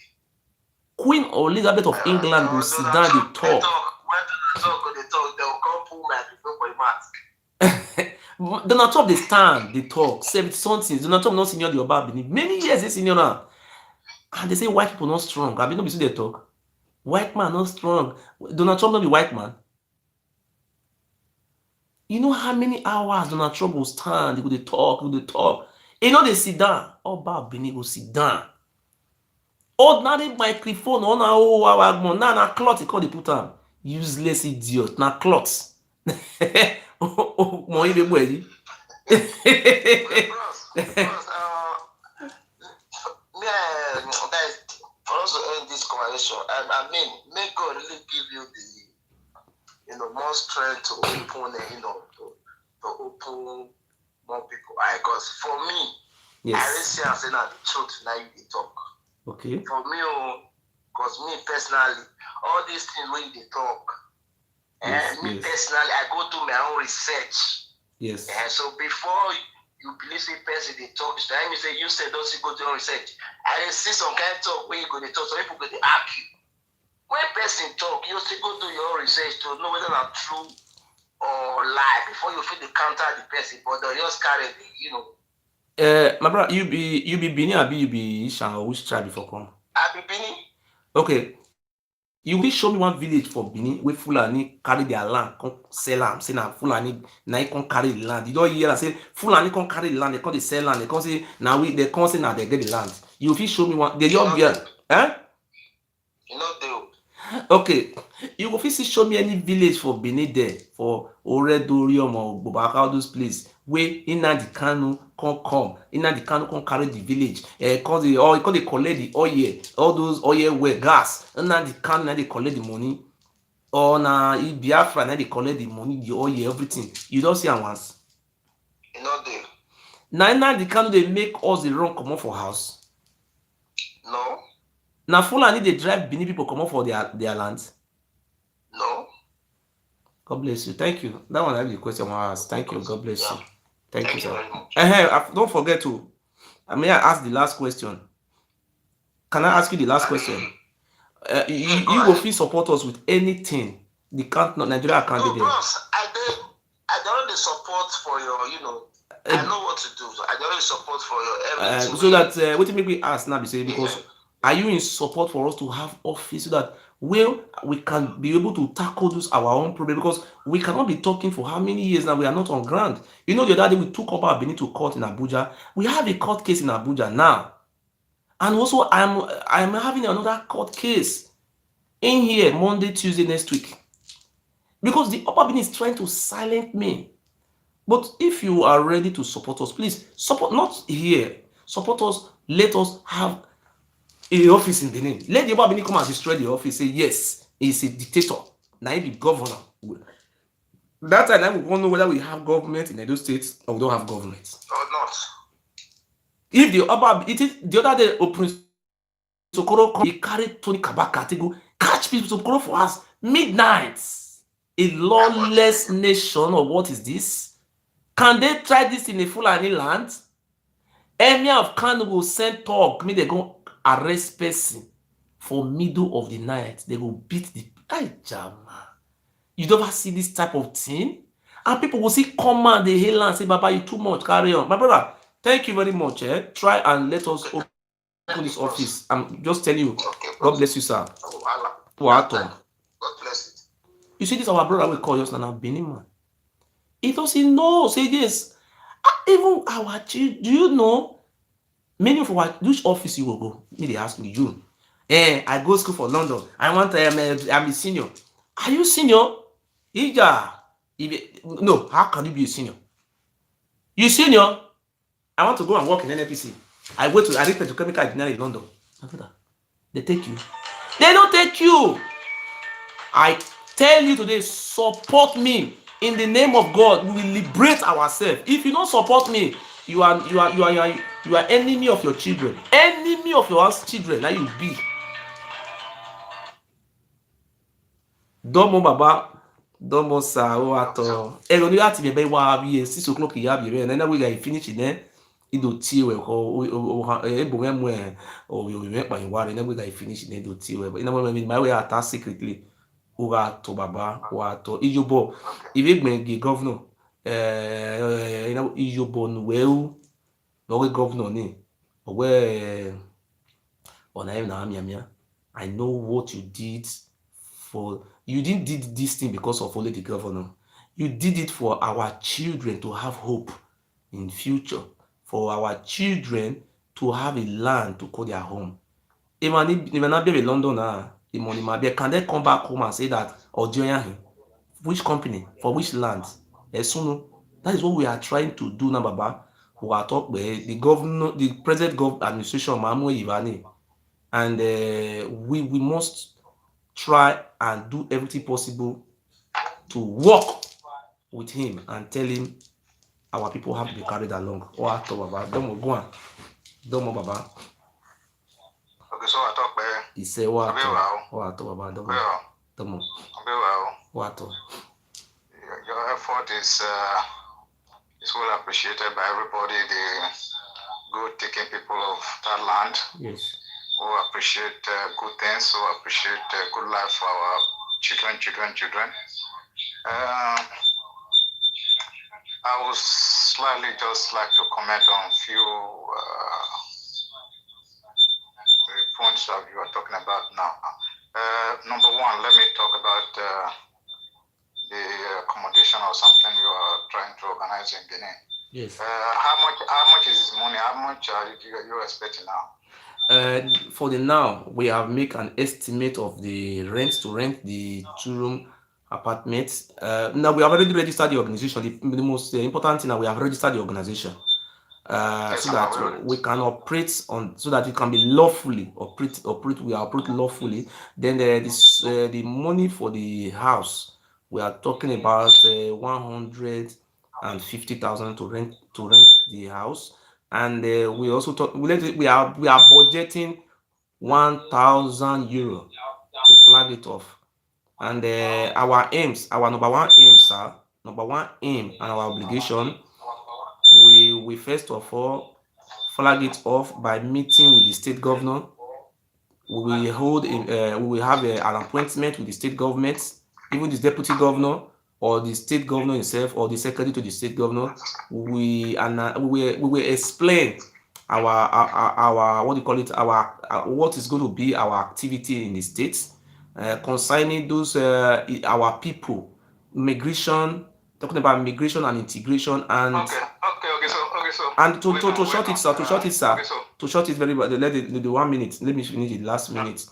Queen Elizabeth of England will sit down and talk. When they talk, they will come pull microphone for a mask. Donald Trump they stand, they talk. 70-something. Donald Trump not senior the Oba Benin. Many years they senior now. And they say white people not strong. I mean, no, they talk. White man not strong. Donald Trump not be white man. You know how many hours Donald Trump will stand? He go talk. You know they sit down. Oba Benin go sit down. Ordinary microphone on a whole hour. Now na cloth he call the put on. Useless idiot. Na cloth. Mo ibe boy. Guys, for us to end this conversation, I mean, may God really give you the more strength to open, to open more people. Because for me, Yes. I really see and say now the truth now you talk. Okay. For me, because me personally, all these things when they talk, Yes, me yes. personally, I go do my own research. Yes. And so before you believe the person they talk, time you say you said don't you go do your research. I didn't see some kind of talk where you go to talk, some people go to argue. When person talk, you still go do your own research to know whether it's true or lie before you feel the counter the person, but they just carry the, My brother, you be Benin or you be Ishan or which tribe before come? I be Benin. Okay. You will show me one village for Benin where Fulani carry their land, come sell them. Say now Fulani now you can carry the land. You don't hear that say Fulani can carry the land, they come sell land, they come say now they come say now they get the land. You will show me one. They just be You know they. Okay, you go fit show me any village for Benin there for Oredorium or Bobaka, all those places where Nnamdi Kanu come. Nnamdi Kanu come carry the village. Cause they collect the oil, all those oil well gas. Nnamdi Kanu now they collect the money. Or na Biafra now they collect the money, the oil, everything. You don't see am once. You know they. Now Nnamdi Kanu they make us the run comot for house. No. Now Fulani they drive Benin people come up for their lands. No. God bless you. Thank you. That one I have the question I asked. Thank you. God bless you. Thank you, sir. Very much. Don't forget to. May I ask the last question? Can I ask you the last question? You will feel support us with anything. The Nigeria can't No, be there. bros, I don't the support for your, I know what to do. So I don't support for your everything. So that what make me ask now because are you in support for us to have office so that we can be able to tackle this our own problem, because we cannot be talking for how many years now we are not on ground. You know, the other day we took up our Benin to court in Abuja. We have a court case in Abuja now, and also I'm having another court case in here Monday, Tuesday next week, because the Upper Benin is trying to silence me. But if you are ready to support us, please support, not here, support us. Let us have a office in Benin. Let the Yoruba Benin come and destroy the office. Say yes, he's a dictator. Now he be governor. That time we won't know whether we have government in Edo State or we don't have government. Or not. If the Oba, it is the other day, Open Sokoro come, he carried Tony Kabaka to go catch people Sokoro for us midnight. A lawless nation, or what is this? Can they try this in a Fulani land? Emir of Kano will send talk, me they go arrest person for middle of the night. They will beat the jama. You never see this type of thing, and people will see come and they hail and say, "Baba, you too much. Carry on, my brother. Thank you very much. Try and let us open this office. I'm just telling you. Okay, God bless you, sir. God bless it. You see this our brother we call just now Benin man. He doesn't know. Say this. Even our children, do you know? Many of our which office you will go? Me they ask me you. I go school for London. I want I'm a senior. Are you senior? Ija. No, how can you be a senior? You senior? I want to go and work in NNPC. I read petrochemical engineering in London. They take you. They don't take you. I tell you today, support me in the name of God. We will liberate ourselves. If you don't support me, you are enemy of your children. Enemy of your children. Now you be. Domo baba, domo sa o ato. Ero ni ati bebe wa bi 6 o'clock ya bi re. Na we ga finish then. Ido tie we ko ebo mu o yo me pa inware na we ga finish then do tie we. Ina mo my way attack secretly. Uga to baba wa to ijobo. If the governor ijobo nu weu. No governor ni. Owe on I know what you did for. You didn't did this thing because of only the governor. You did it for our children to have hope in future, for our children to have a land to call their home. If I not be in London now, the money might be. Can they come back home and say that or join him? Which company for which land? Soon, that is what we are trying to do now, Baba. We are talking the governor, the present administration, Mamu Ivani, and we must try and do everything possible to work with him and tell him our people have to be carried along. Or I talk about don't go on. Don't Baba. Okay, so I talk about. He say what? What I talk about? Don't what? Your effort is well appreciated by everybody. The good taking people of that land. Yes. Who appreciate good things, who appreciate good life for our children. I would slightly just like to comment on a few points that you are talking about now. Number one, let me talk about the accommodation or something you are trying to organize in Benin. Yes. How much is this money? How much are you expecting now? For the now, we have make an estimate of the rent the 2-room apartment. Now we have already registered the organization. The most important thing that we have registered the organization, so that we can operate on, so that we can be lawfully operate. We operate lawfully. Then the money for the house, we are talking about 150,000 to rent the house. And we also talk. We are budgeting 1,000 euro to flag it off. And our aims, our number one aim and our obligation, we first of all flag it off by meeting with the state governor. We will have an appointment with the state government, even the deputy governor or the state governor himself or the secretary to the state governor. We will explain our what do you call it, our what is going to be our activity in the states concerning those our people, migration, talking about migration and integration. And okay. So and to short it, sir, to short it very well. Let the 1 minute. Let me finish the last minute.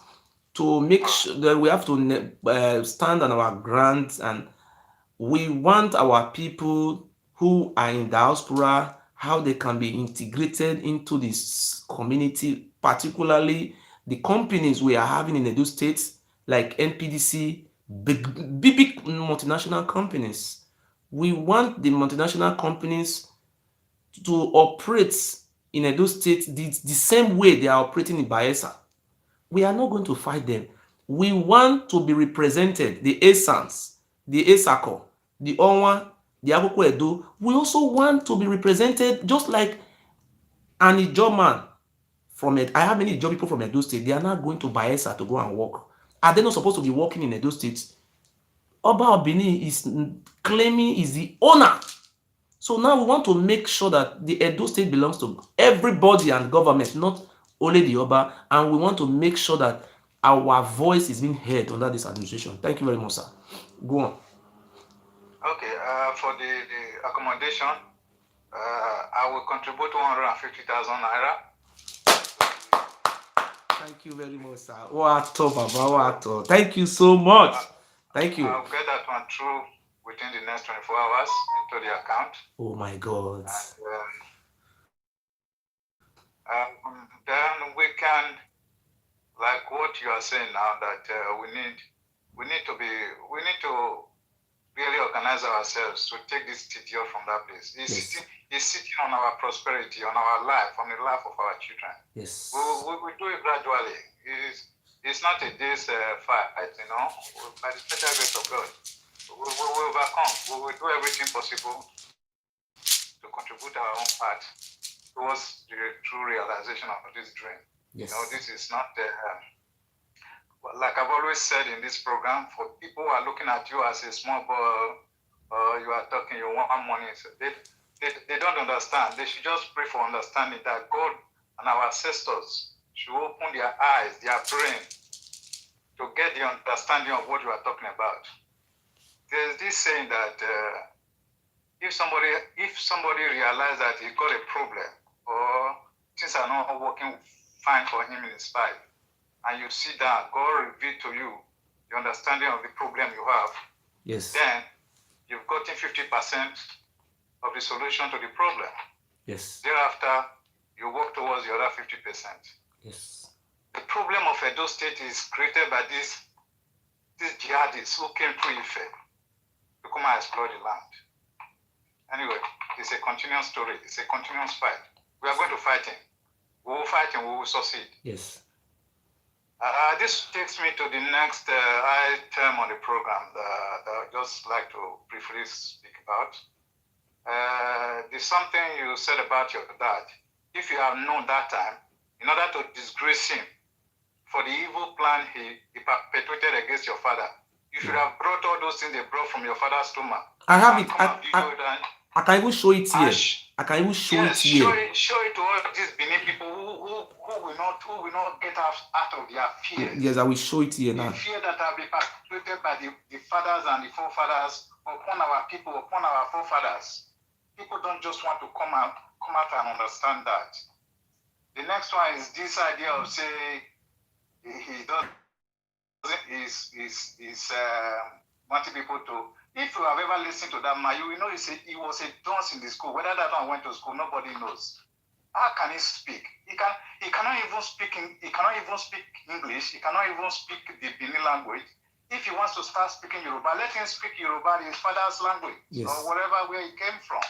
To make sure that we have to stand on our ground, and we want our people who are in diaspora, how they can be integrated into this community, particularly the companies we are having in Edo State, like NPDC, big multinational companies. We want the multinational companies to operate in Edo State the same way they are operating in Bayelsa. We are not going to fight them. We want to be represented, the ASANs, the ASACO, the ONWA, the Akoko Edo. We also want to be represented just like an Ijo man from it. I have many Ijo people from Edo State. They are not going to Bayelsa to go and work. Are they not supposed to be working in Edo State? Oba of Benin is claiming is the owner. So now we want to make sure that the Edo State belongs to everybody and government, not only the Oba, and we want to make sure that our voice is being heard under this administration. Thank you very much, sir. Go on. Okay, for the accommodation, I will contribute 150,000 naira. Thank you very much, sir. Baba. Thank you so much. Thank you. I'll get that one through within the next 24 hours into the account. Oh my God. And, then we can, like what you are saying now, that we need to really organize ourselves to take this TDO from that place. It's sitting on our prosperity, on our life, on the life of our children. Yes. We do it gradually. It's not a day's fight, you know. By the special grace of God, we will overcome. We will do everything possible to contribute our own part towards the true realization of this dream. Yes. You know, this is not like I've always said in this program, for people who are looking at you as a small boy, you are talking, you want money. So they don't understand. They should just pray for understanding that God and our ancestors should open their eyes, their brain, to get the understanding of what you are talking about. There's this saying that if somebody realizes that he got a problem or things are not working fine for him in his life, and you sit down, God reveal to you the understanding of the problem you have, yes, then you've gotten 50% of the solution to the problem. Yes. Thereafter, you work towards the other 50%. Yes. The problem of Edo State is created by these jihadists who came through Ife to come and explore the land. Anyway, it's a continuous story. It's a continuous fight. We are going to fight him. We will fight him. We will succeed. Yes. This takes me to the next item on the program that I'd just like to briefly speak about. There's something you said about your dad. If you have known that time, in order to disgrace him for the evil plan he perpetrated against your father, you should have brought all those things they brought from your father's stomach. I have it. I can even show it here. I can even show it here. Show it to all these Benin people who will not get out of their fear. Yes, I will show it here now. The fear that have been perpetrated by the fathers and the forefathers upon our people, upon our forefathers. People don't just want to come out and understand that. The next one is this idea of say he wanting people to. If you have ever listened to that man, you will know he was a dunce in the school. Whether that one went to school, nobody knows. How can he speak? He cannot even speak English. He cannot even speak the Benin language. If he wants to start speaking Yoruba, let him speak Yoruba, his father's language, yes, or whatever where he came from.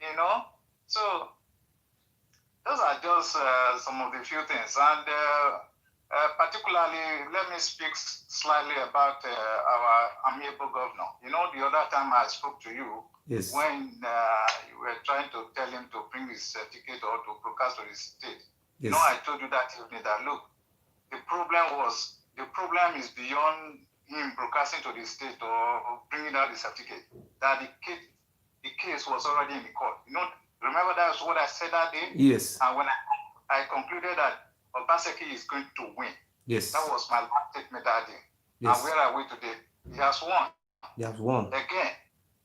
You know, so those are just some of the few things, and particularly, let me speak slightly about our amiable governor. You know, the other time I spoke to you, yes, when you were trying to tell him to bring his ticket or to broadcast to his state. Yes. You know, I told you that evening that look, the problem is beyond him broadcasting to the state or bringing out the certificate. That the case was already in the court. You know, remember that's what I said that day? Yes. And when I concluded that Obaseki is going to win. Yes. That was my last statement that day. Yes. And where are we today? He has won. He has won. Again,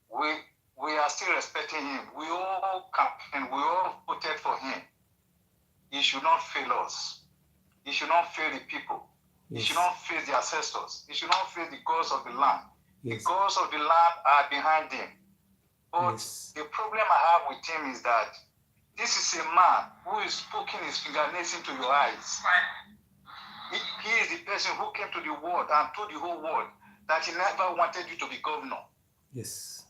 we are still respecting him. We all campaigned, we all voted for him. He should not fail us. He should not fail the people. Yes. He should not fail the ancestors. He should not fail the gods of the land. Yes. The gods of the land are behind him. But Yes. the problem I have with him is that this is a man who is poking his fingernails into your eyes. He is the person who came to the world and told the whole world that he never wanted you to be governor. Yes.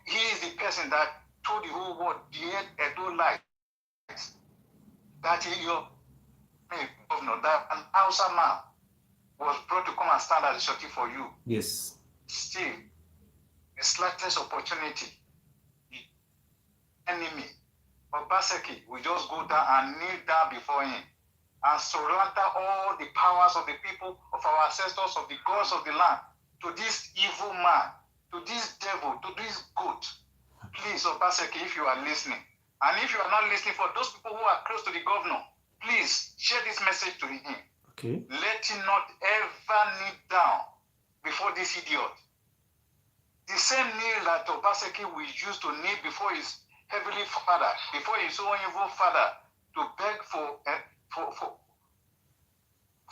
He is the person that told the whole world the Edo lights that you're governor, that an Hausa man was brought to come and stand as a shorty for you. Yes. Still, the slightest opportunity, the enemy, Obaseki will just go down and kneel down before him and surrender all the powers of the people, of our ancestors, of the gods of the land, to this evil man, to this devil, to this goat. Please, Obaseki, if you are listening, and if you are not listening, for those people who are close to the governor, please share this message to him. Okay. Let him not ever kneel down before this idiot. The same kneel that Obaseki will use to kneel before his heavenly father, before his own evil father, to beg for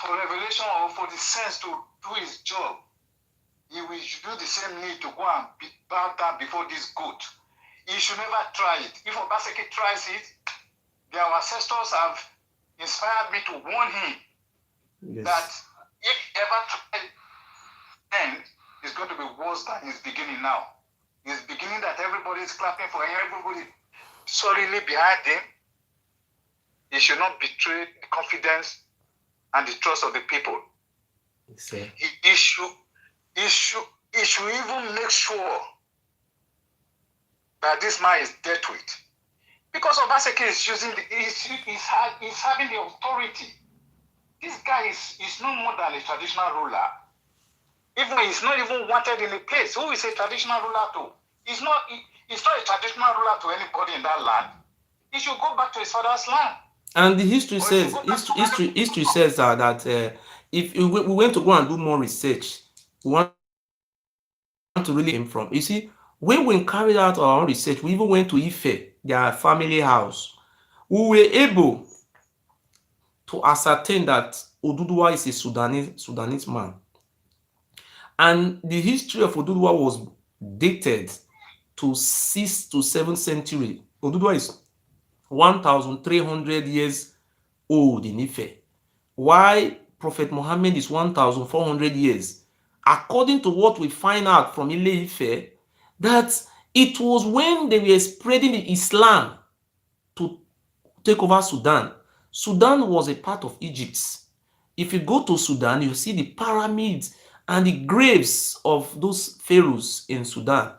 revelation or for the sense to do his job. He will do the same need to go and bow down before this goat. He should never try it. If Obaseki tries it, their ancestors have inspired me to warn him that if he ever tries, then it's going to be worse than his beginning now. His beginning that everybody is clapping for him, everybody solidly behind him. He should not betray the confidence and the trust of the people. He should even make sure that this man is dealt with. Because Obaseki is he's having the authority. This guy is no more than a traditional ruler. Even he's not even wanted in a place. Who is a traditional ruler to? He's not a traditional ruler to anybody in that land. He should go back to his father's land. And the history says that if we went to go and do more research, we want to really came from. You see, when we carried out our own research, we even went to Ife, their family house. We were able to ascertain that Oduduwa is a Sudanese man. And the history of Oduduwa was dated to 6th to 7th century. Oduduwa is 1,300 years old in Ife. Why Prophet Muhammad is 1,400 years. According to what we find out from Ile Ife, that it was when they were spreading the Islam to take over Sudan. Sudan was a part of Egypt. If you go to Sudan, you see the pyramids and the graves of those pharaohs in Sudan.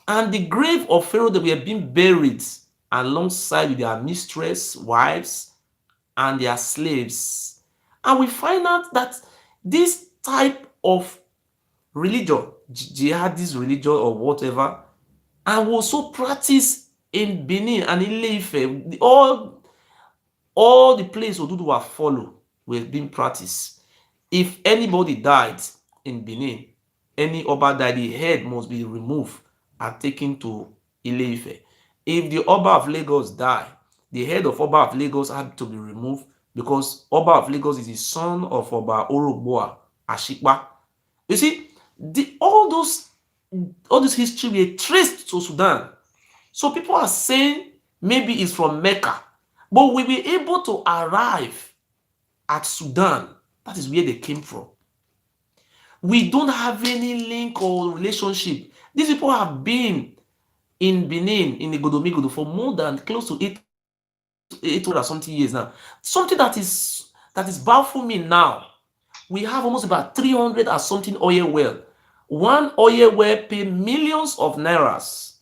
And the grave of Pharaoh that were being buried alongside with their mistress, wives, and their slaves. And we find out that this type of religion, jihadist religion or whatever, and was so practiced in Benin and Ile Ife. All the places Oduduwa follow were being practiced. If anybody died in Benin, any Oba died, the head must be removed and taken to Ile Ife. If the Oba of Lagos died, the head of Oba of Lagos had to be removed because Oba of Lagos is the son of Oba Orogboa Ashikpa. You see, all this history were traced to Sudan. So people are saying maybe it's from Mecca, but we were able to arrive at Sudan. That is where they came from. We don't have any link or relationship. These people have been in Benin, in Igodomigodo, for more than close to 800 something years now. Something that is baffling me now. We have almost about 300 or something oil well. One oil well pay millions of nairas.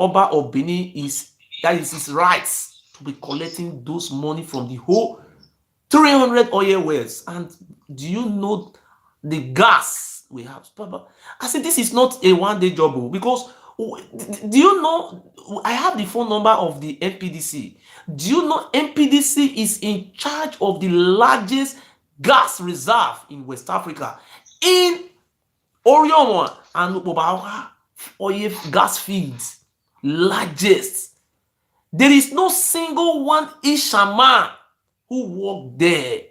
Oba of Benin that is his rights to be collecting those money from the whole 300 oil wells. And do you know the gas we have? I said this is not a one-day job because do you know I have the phone number of the NPDC. Do you know NPDC is in charge of the largest gas reserve in West Africa, in Orion and Obawa oil gas fields, largest. There is no single one Ishaman who work there.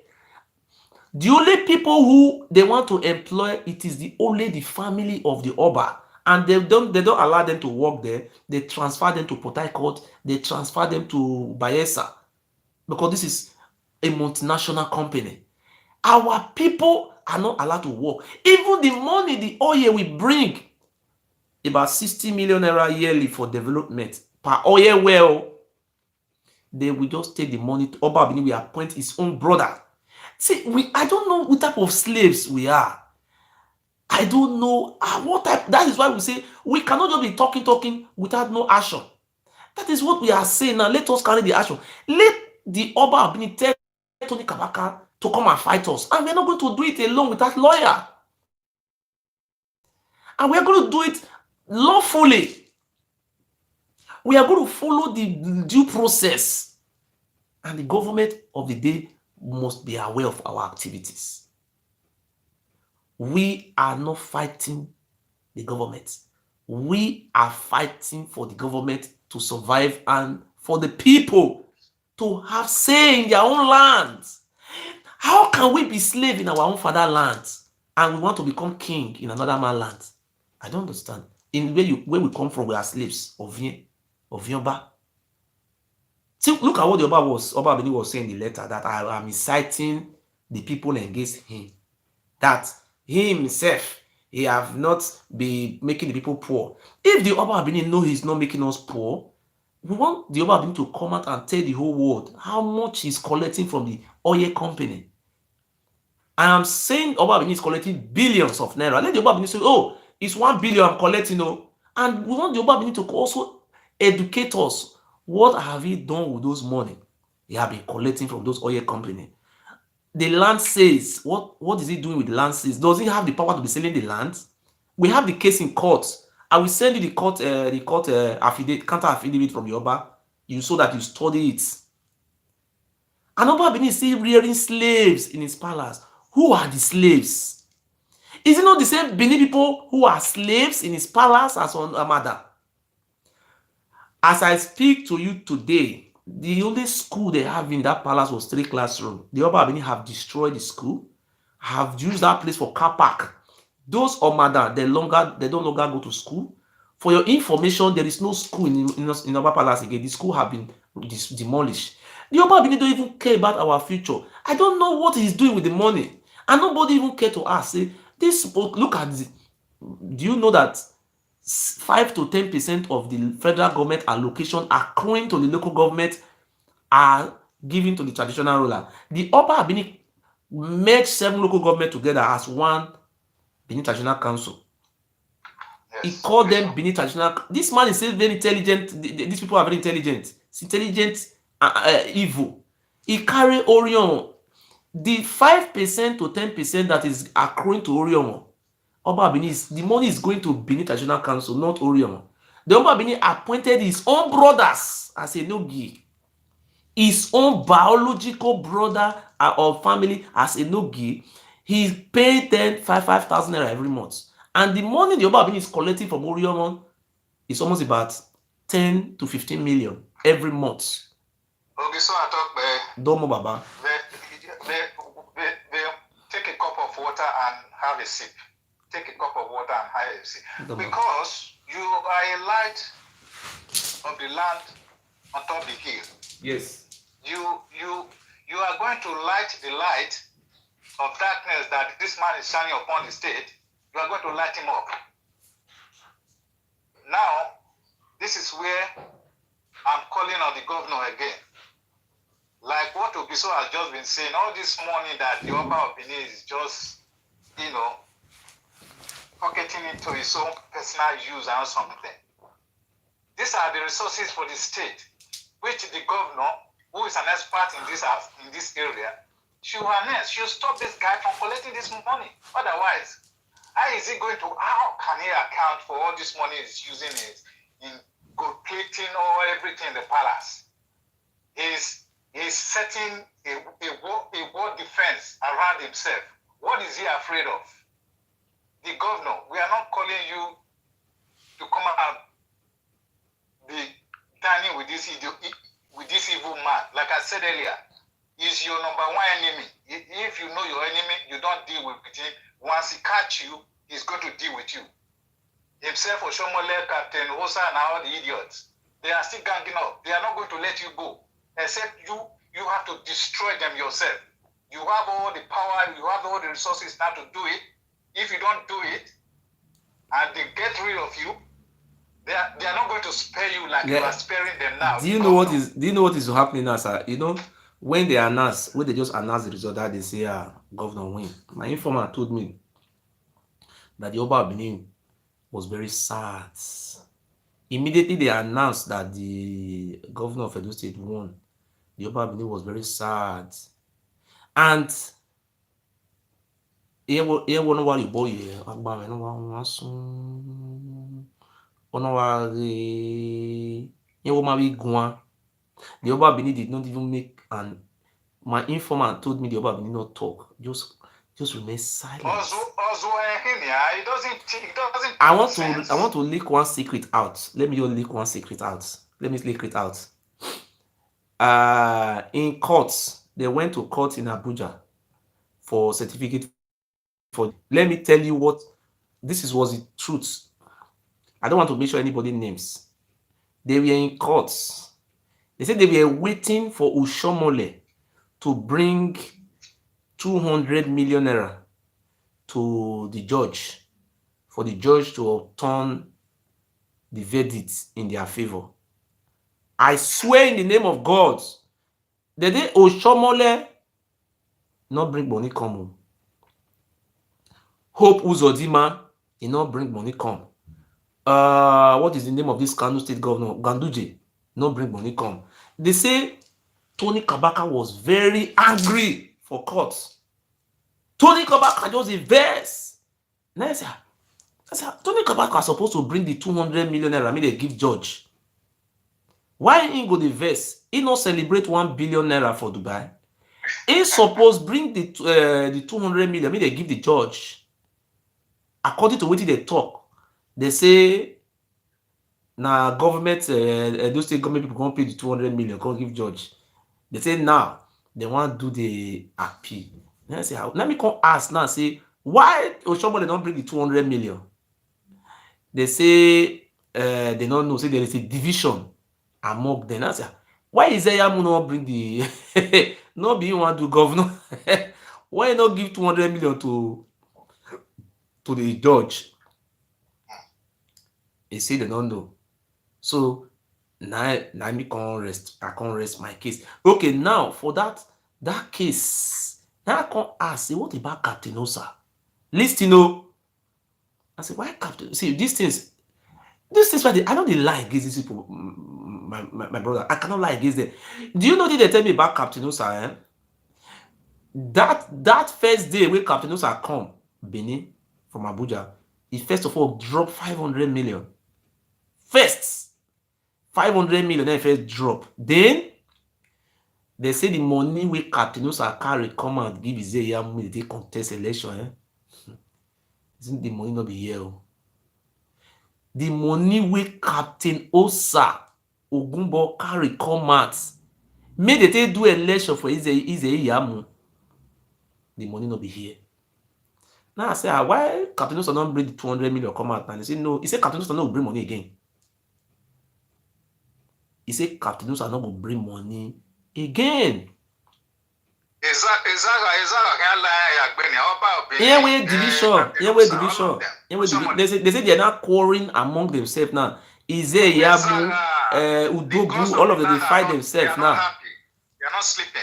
The only people who they want to employ, it is only the family of the Oba And they don't allow them to work there. They transfer them to Port Harcourt. They transfer them to Bayelsa because this is a multinational company. Our people are not allowed to work. Even the money, the oil we bring, about 60 million naira yearly for development per oil well, they will just take the money. Oba Abini will appoint his own brother. See, I don't know what type of slaves we are. I don't know what type. That is why we say we cannot just be talking without no action. That is what we are saying now. Let us carry the action. Let the Oba Abini tell Tony Kabaka to come and fight us. And we're not going to do it alone with that lawyer. And we're going to do it lawfully. We are going to follow the due process. And the government of the day must be aware of our activities. We are not fighting the government. We are fighting for the government to survive and for the people to have say in their own lands. How can we be slave in our own fatherland and we want to become king in another man's land? I don't understand. In where we come from, we are slaves of Yoruba. See, look at what the Oba Abini was saying in the letter, that I am inciting the people against him. That he himself, he have not been making the people poor. If the Oba Abini know he's not making us poor, we want the Oba Abini to come out and tell the whole world how much he's collecting from the oil company. I am saying Oba Abini is collecting billions of naira. Let the Oba Abini say, oh, it's 1 billion I'm collecting. And we want the Oba Abini to also educate us. What have he done with those money he have been collecting from those oil company? The land sales, what is he doing with the land sales? Does he have the power to be selling the land? We have the case in court. I will send you the court affidavit, counter affidavit from Yoba, so that you study it. And Oba Abini is still rearing slaves in his palace. Who are the slaves? Is it not the same Benin people who are slaves in his palace as on Amada? As I speak to you today, the only school they have in that palace was 3 classrooms. The Oba Abini have destroyed the school, have used that place for car park. Those Omada, they don't longer go to school. For your information, there is no school in Oba Palace again. The school have been demolished. The Oba Abini don't even care about our future. I don't know what he's doing with the money. And nobody even care to ask. Say, look at this. Do you know that 5 to 10% of the federal government allocation accruing to the local government are given to the traditional ruler? The Oba Abini merged 7 local government together as one Benin Traditional Council. Yes. He called them Benin Traditional. This man is very intelligent. These people are very intelligent. It's intelligent, evil. He carry Orion. The 5% to 10% that is accruing to Orion, Oba Abini, the money is going to Benin Traditional Council, not Orion. The Oba Abini appointed his own brothers as a Nogi. His own biological brother or family as a Nogi. He paid them 5,000 naira every month. And the money the Oba Abini is collecting from Orion is almost about 10 to 15 million every month. Okay, so I talk Domo Baba. Take a cup of water and have a sip. Take a cup of water and have a sip. Because you are a light of the land on top of the hill. Yes. You are going to light the light of darkness that this man is shining upon the state. You are going to light him up. Now, this is where I'm calling on the governor again. Like what Obiso has just been saying, all this money that the Oba of Benin is just, pocketing into his own personal use and something. These are the resources for the state, which the governor, who is an expert in this area, should stop this guy from collecting this money. Otherwise, how can he account for all this money he's using in gold plating or everything in the palace? He's setting a war defense around himself. What is he afraid of? The governor, we are not calling you to come out be dining with this evil man. Like I said earlier, he's your number one enemy. If you know your enemy, you don't deal with him. Once he catch you, he's going to deal with you. himself, Oshomole, Captain Osa, and all the idiots, they are still ganging up. They are not going to let you go, except you have to destroy them yourself. You have all the power, you have all the resources now to do it. If you don't do it, and they get rid of you, they are not going to spare you like you are sparing them now. Do you know what is happening now, sir? You know, when they just announce the result that they say governor win. My informant told me that the Oba of Benin was very sad. Immediately they announced that the governor of Edo State won. The Oba of Benin was very sad. And here one of the boy Agba no wa sun. Ono wa re here ma bi gun. The Oba of Benin did not even make an. My informant told me the Oba did not talk. Just remain silent. He doesn't. I want to leak one secret out. Let me just leak one secret out. Let me leak it out. In courts, they went to court in Abuja for certificate for. Let me tell you what this was the truth. I don't want to mention anybody's names. They were in courts. They said they were waiting for Ushomole to bring 200 million naira to the judge for the judge to overturn the verdict in their favor. I swear in the name of God, the day Oshomole not bring money come home. Hope Uzodima, he not bring money come. What is the name of this Kano State governor? Ganduje, not bring money come. They say Tony Kabaka was very angry for court. Tony Kabaka just a verse. Now I say, Tony Kabaka is supposed to bring the 200 million naira. I mean, they give judge. Why he go the verse? He not celebrate 1 billion naira for Dubai. He supposed bring the 200 million. I mean, they give the judge. According to what they talk, they say now government, those state government people can't pay the 200 million, can't give judge. They say now they want to do the appeal. Then I say, let me come ask now, say, why Oshomole don't bring the 200 million? They say they don't know, say there is a division among them. I say, why is Eyamu not bring the not being want to governor? Why not give 200 million to the judge? They say they don't know. So now me can't rest. I can't rest my case. Okay, now for that case, now I can't ask, say, what about Captain Osa? Listen, I say, why Captain? See, these things why I don't lie against these people, my brother. I cannot lie against them. Do you know what they tell me about Captain Osa? That first day when Captain Osa come Benin from Abuja, he first of all dropped 500 million. First 500 million, then first drop. Then they say the money we Captain Osa carry come and give his money they contest election. Isn't the money not be here? The money we Captain Osa Ogumbo carry come out. May they do election for Ize Yamu. The money not be here. Now I say, why Captain Osa don't bring the 200 million come out? And they say, no. He said Captain Osa not bring money again. He said Captain Osa not go bring money again. Here we division. They say they are not quarreling among themselves now. Ize Yamu, Udogu, all of them they fight themselves now. They are not sleeping.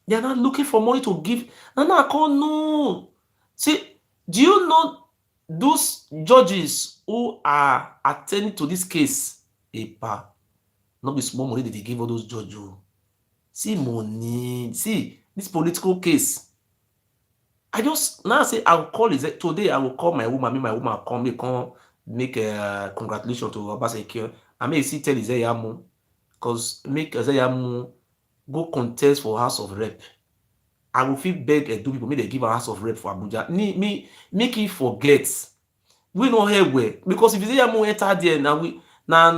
They are not looking for money to give. No. See, do you know those judges who are attending to this case? Not be small money that they give all those judges. See money. See this political case. I just now say I will call it today. I will call my woman. My woman come make a congratulations to Obaseki. I may see tell Izeyamu because make Izeyamu go contest for House of Rep. I will feel beg and do people make they give a House of Rep for Abuja. Me make it forget. We know here where because if Izeyamu enter there now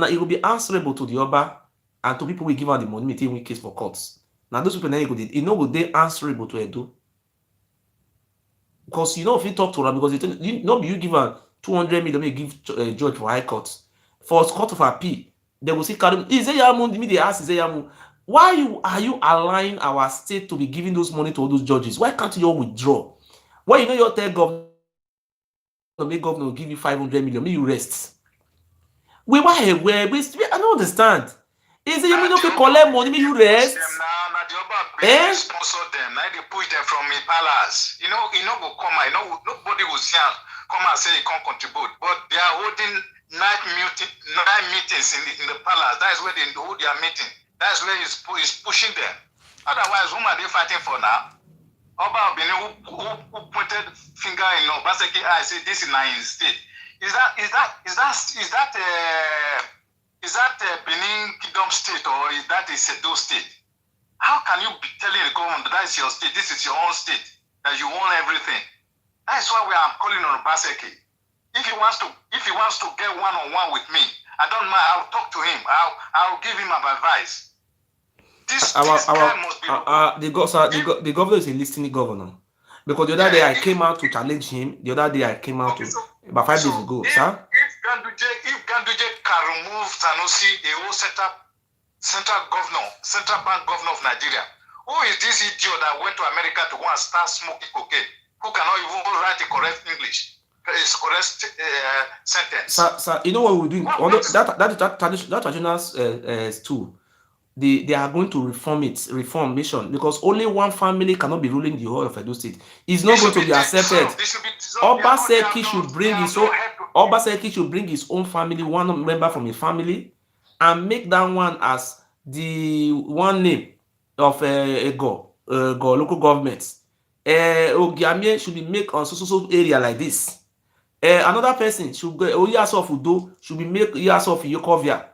it will be answerable to the Oba and to people we give out the money, take we case for courts. Now those people go they answerable to Edo. Because if you talk to them because you give her 200 million may give judge for high court. For court of appeal, they will see carry Izeyamu. They ask Izeyamu, why are you allowing our state to be giving those money to all those judges? Why can't you all withdraw? Why you know your tell governor, make governor will give you 500 million, may you rest? Why I don't understand. Izeyamu no fit collect money, may you rest? They sponsor them. Now they push them from the palace. You know go come. Nobody will see come and say he can't contribute. But they are holding night meetings in the palace. That is where they hold their meeting. That is where he's pushing them. Otherwise, whom are they fighting for now? Oba Benin who pointed finger in Obaseki eye say this is my state. Is that Benin Kingdom state or is that a Sedo state? How can you be telling the government that is your state, this is your own state, that you own everything? That is why we are calling on Obaseki. If he wants to get one-on-one with me, I don't mind. I'll talk to him. I'll give him advice. This guy must be the governor is a listening governor. Because the other day I came out to challenge him. The other day I came out about 5 days ago, sir. If Ganduje can remove Sanusi, the whole central bank governor of Nigeria, who is this idiot that went to America to go and start smoking cocaine? Who cannot even write the correct English, correct sentence? Sir, you know what we're doing? That traditional tool. They are going to reform mission, because only one family cannot be ruling the whole of Edo State. It's not going to be accepted. Obaseki should bring his own family, one member from his family, and make that one as the one name of Ego local government. Ogiamie should be made on so area like this. Another person should go Oyaso of Udo should be made Oyaso of Yokovia.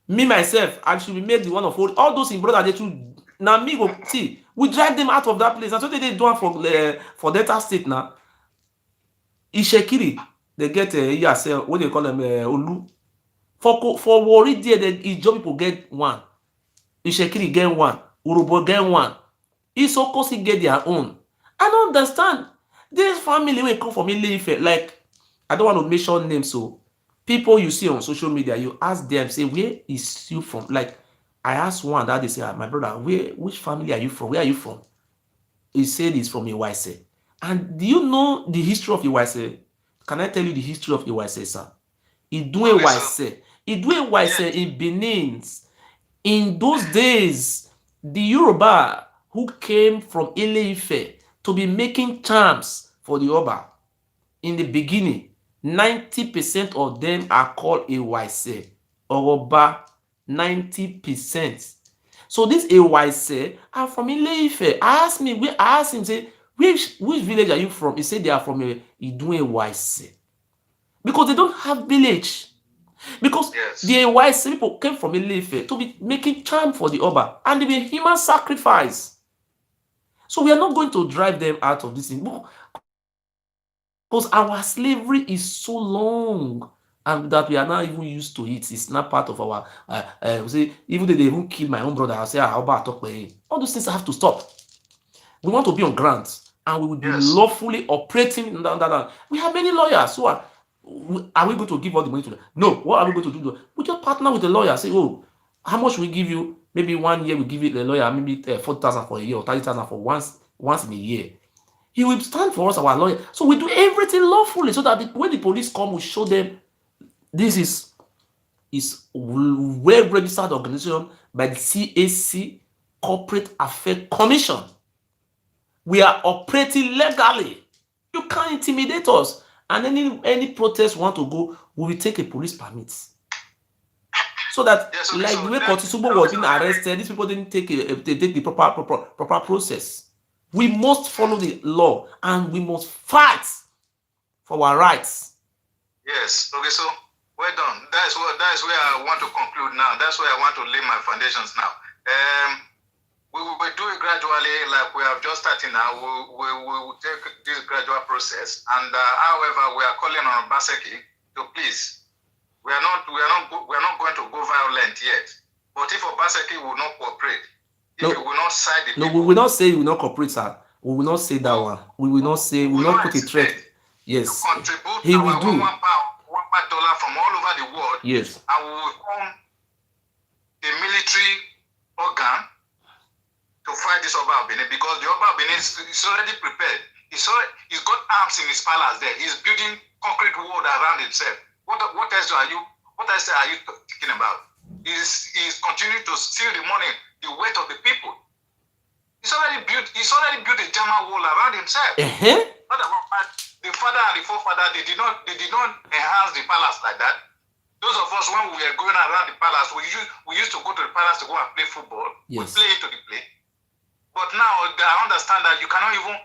Me myself, I should be made the one of all those in brother. They should now me go see. We drive them out of that place. That's what they do for Delta State now. Ishekiri, they get what they call them Olu. For worry there, the job people get one. Ishekiri get one. Urubo get one. Isokosi get their own. I don't understand. This family will come from Ile-Ife. Like, I don't want to mention names, so people you see on social media, you ask them, say, where is you from? Like, I asked one that they say, my brother, which family are you from? Where are you from? He said he's from Iwaise. And do you know the history of Iwaise? Can I tell you the history of Iwaise, sir? Idun Iwaise in Benin. In those days, the Yoruba who came from Ile-Ife to be making charms for the Oba in the beginning, 90% of them are called Iwaise or Oba. 90%. So this Iwaise are from Ile-Ife. I asked him, say, which village are you from? He said they are from Idun Iwaise. Because they don't have village. Because the Iwaise people came from Ile-Ife to be making charm for the Oba, and they be human sacrifice. So we are not going to drive them out of this thing. Because our slavery is so long, and that we are not even used to it. It's not part of our say, even though they even kill my own brother, I'll say, I'll talk to him. All those things have to stop. We want to be on ground, and we will be lawfully operating in that. We have many lawyers who are we going to give all the money to them? No. What are we going to do? We just partner with the lawyer. Say, oh, how much we give you? Maybe 1 year we give it the lawyer, maybe 40,000 for a year or 30,000 for once in a year. He will stand for us, our lawyer. So we do everything lawfully, so that when the police come, we show them this is well-registered organization by the CAC, Corporate Affairs Commission. We are operating legally. You can't intimidate us. And any protest want to go, we will take a police permit. So that, like the way Kotisubo was being arrested, these people didn't take the proper process. We must follow the law, and we must fight for our rights. Yes. Okay. So well done. That is where I want to conclude now. That's where I want to lay my foundations now. We will do it gradually, like we have just started now. We will take this gradual process, and however, we are calling on Obaseki to please. We are not going to go violent yet. But if Obaseki will not cooperate, if he will not side the people, we will not say we will not cooperate, sir. We will not say that one. We will not say. We will not put a threat. Yes. contribute He our will do. $1 dollar from all over the world. Yes. And we will form a military organ to fight this Oba of Benin, because the Oba of Benin is already prepared. He's got arms in his palace there. He's building concrete wall around himself. What else are you thinking about? He's continuing to steal the money, the weight of the people. He's already built a German wall around himself. The father and the forefather, they did not enhance the palace like that. Those of us, when we were going around the palace, we used to go to the palace to go and play football. Yes. We play into the play. But now I understand that you cannot even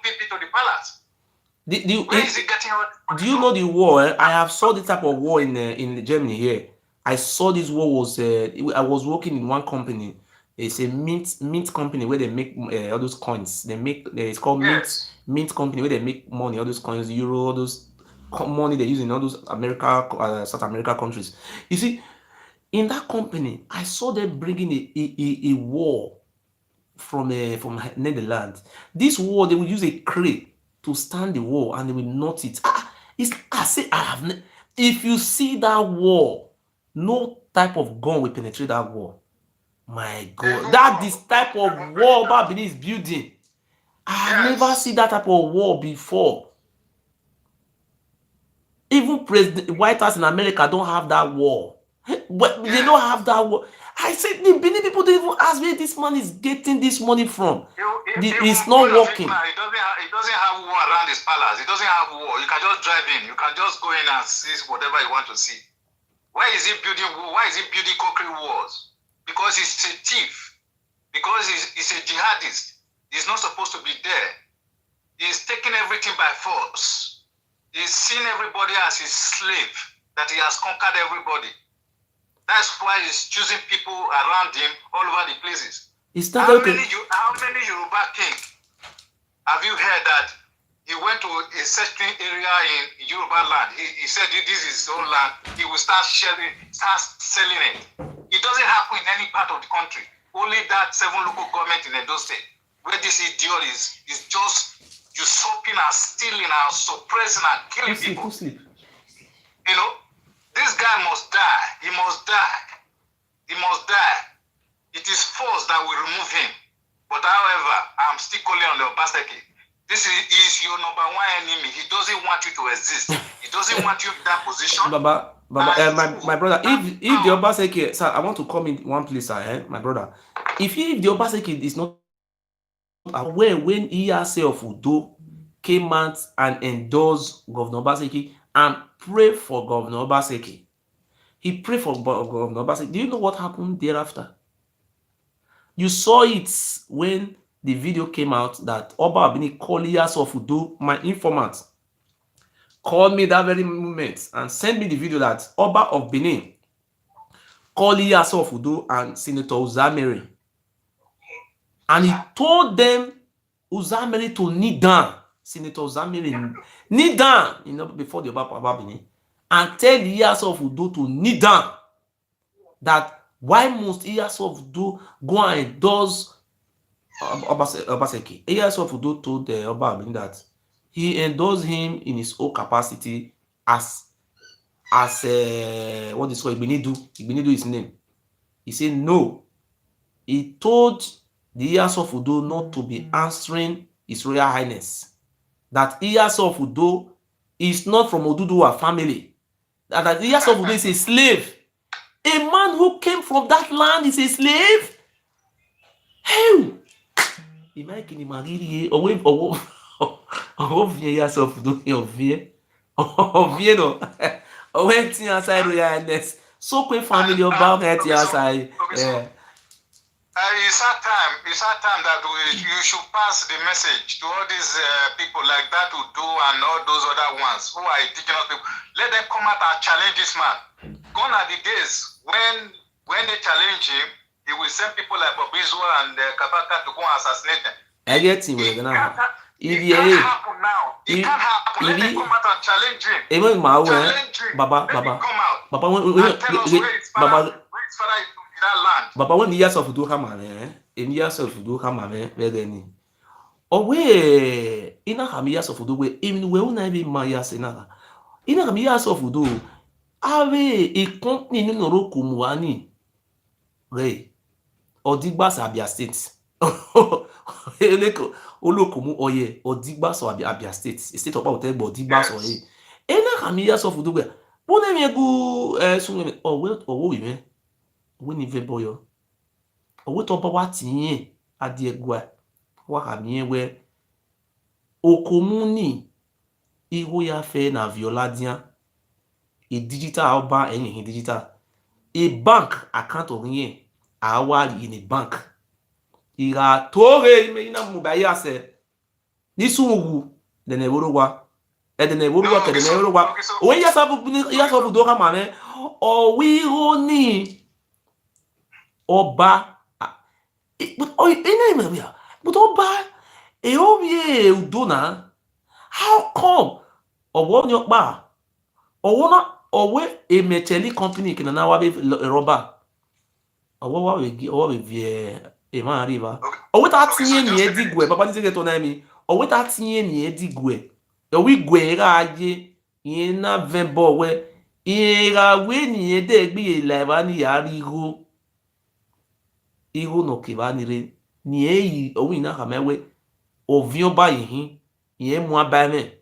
peep into the palace. Where is it getting all? Do you know the war? I have saw this type of war in Germany here. I saw this war was I was working in one company. It's a mint company where they make all those coins. It's called mint company where they make money, all those coins, euro, all those money they use in all those South America countries. You see, in that company, I saw them bringing a war from Netherlands. This war, they will use a crate to stand the wall and they will knot it. If you see that wall, no type of gun will penetrate that wall. My God, that this type of wall Benin is building. I have never seen that type of wall before. Even President White House in America don't have that wall. But they don't have that wall. I said the Benin people don't even ask where this man is getting this money from. It's not working. It doesn't have wall around his palace. It doesn't have wall. You can just drive in. You can just go in and see whatever you want to see. Why is he building concrete walls? Because he's a thief. Because he's a jihadist. He's not supposed to be there. He's taking everything by force. He's seen everybody as his slave, that he has conquered everybody. That's why he's choosing people around him all over the places. How many Yoruba king have you heard that he went to a certain area in Yoruba land? He said this is his own land. He will start selling it. It doesn't happen in any part of the country. Only that 7 local government in Edo State, where this idiot is just usurping and stealing and suppressing and killing people. You know, this guy must die. He must die. He must die. It is force that will remove him. But however, I'm still calling on the Obaseki. This is your number one enemy. He doesn't want you to exist. He doesn't want you in that position. Baba, my brother, if the Obaseki, sir, I want to come in one place, sir, my brother. If the Obaseki is not aware when he herself Udo came out and endorsed Governor Obaseki and prayed for Governor Obaseki. He prayed for Governor Obaseki. Do you know what happened thereafter? You saw it when the video came out that Oba Abini called herself Udo, my informant, called me that very moment and sent me the video that Oba of Benin called herself Udo and Senator Uzamere. And he told them, Uzamere, to kneel down. Senator Uzamere, kneel down, before the Oba Benin, and tell Iyas of Udo to kneel down. That why must Iyas of Udo go and endorse Obaseki? Iyas of Udo told the Oba Benin that he endorsed him in his own capacity as what is called Igbinidu is name. He said no. He told the Iyas of Udo not to be answering His Royal Highness. That Iyas of Udo is not from Oduduwa family. That Iyas of Udo is a slave. A man who came from that land is a slave. Hey! Imagine Mariri Iyas of Udo no. Went inside Royal Highness. So quick family about it outside. It's our time that you should pass the message to all these people like that Udo and all those other ones who are indigenous people. Let them come out and challenge this man. Gone are the days when they challenge him, he will send people like Bobizo and Kabaka to go and assassinate them. I get him. It can't happen now. It can't happen. Let them come out and challenge him. Even my Challenge him. Baba, Let him Baba, come out Baba, and tell us where his father is in that land. Baba, when Iyas of Udo come, in Iyas of Udo come, where then owe ina hamia sofudo we even we una be maya senara ina hamia sofudo ave a company ni noro kumuani re Odigba Abia State eleko olokumu oye Odigba Abia State state of Otegbo Odigba so e ena hamia sofudo we bona mi egu sunwe owo ime we ni veboyo owo to ba wa tiyin adi egwa wa hamie we okomuni iho ya fe na violadian a digital ọba ẹ̀yìn digital a bank account orin awari in a bank ìrà tóore ime ina mobile ase nisunwu dene worowa edene worowa kedene worowa o ya so do ka mame o wi ho ni ọba but o ina me ya but ọba e o ye udona how come owo ni ọpa owo na owe emecheli company kina na wa be roba owo we vie e ma riva owe ta tinye ni edigwe baba ni se to na mi owe ta tinye ni edigwe owi gwe ra aje yin na vembo we ira we ni ede gbi ile ba ni ya rigo iho no ke ba ni re ni eyi owi na ka mewe ovion ba yin yin mu aba me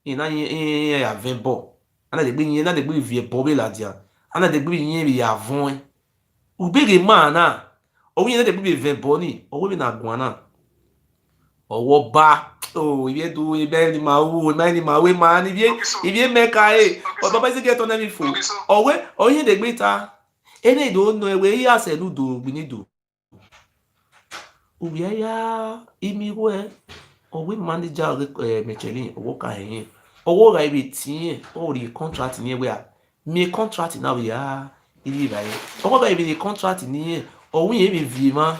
ina yin ya vembo ana de gbe yin na de gbe vie bobe la dia ana de gbe yin bi avon ubere mana owo yin na de gbe vembo ni owo bi na guana owo ba oh ibe do ibe ni ma wo ni ma we ma ni ibe meka e o baba se get on mi fo owe oyin de gbe ta ene do no ewe ya se lu do gbi ni do ubi ya imi we owe manager Michelin owo ka eyin owo ra ibi tin o ri contract ni we a mi contract na we ya ibi bayi owo ga ibi contract ni owo yin bi vie ma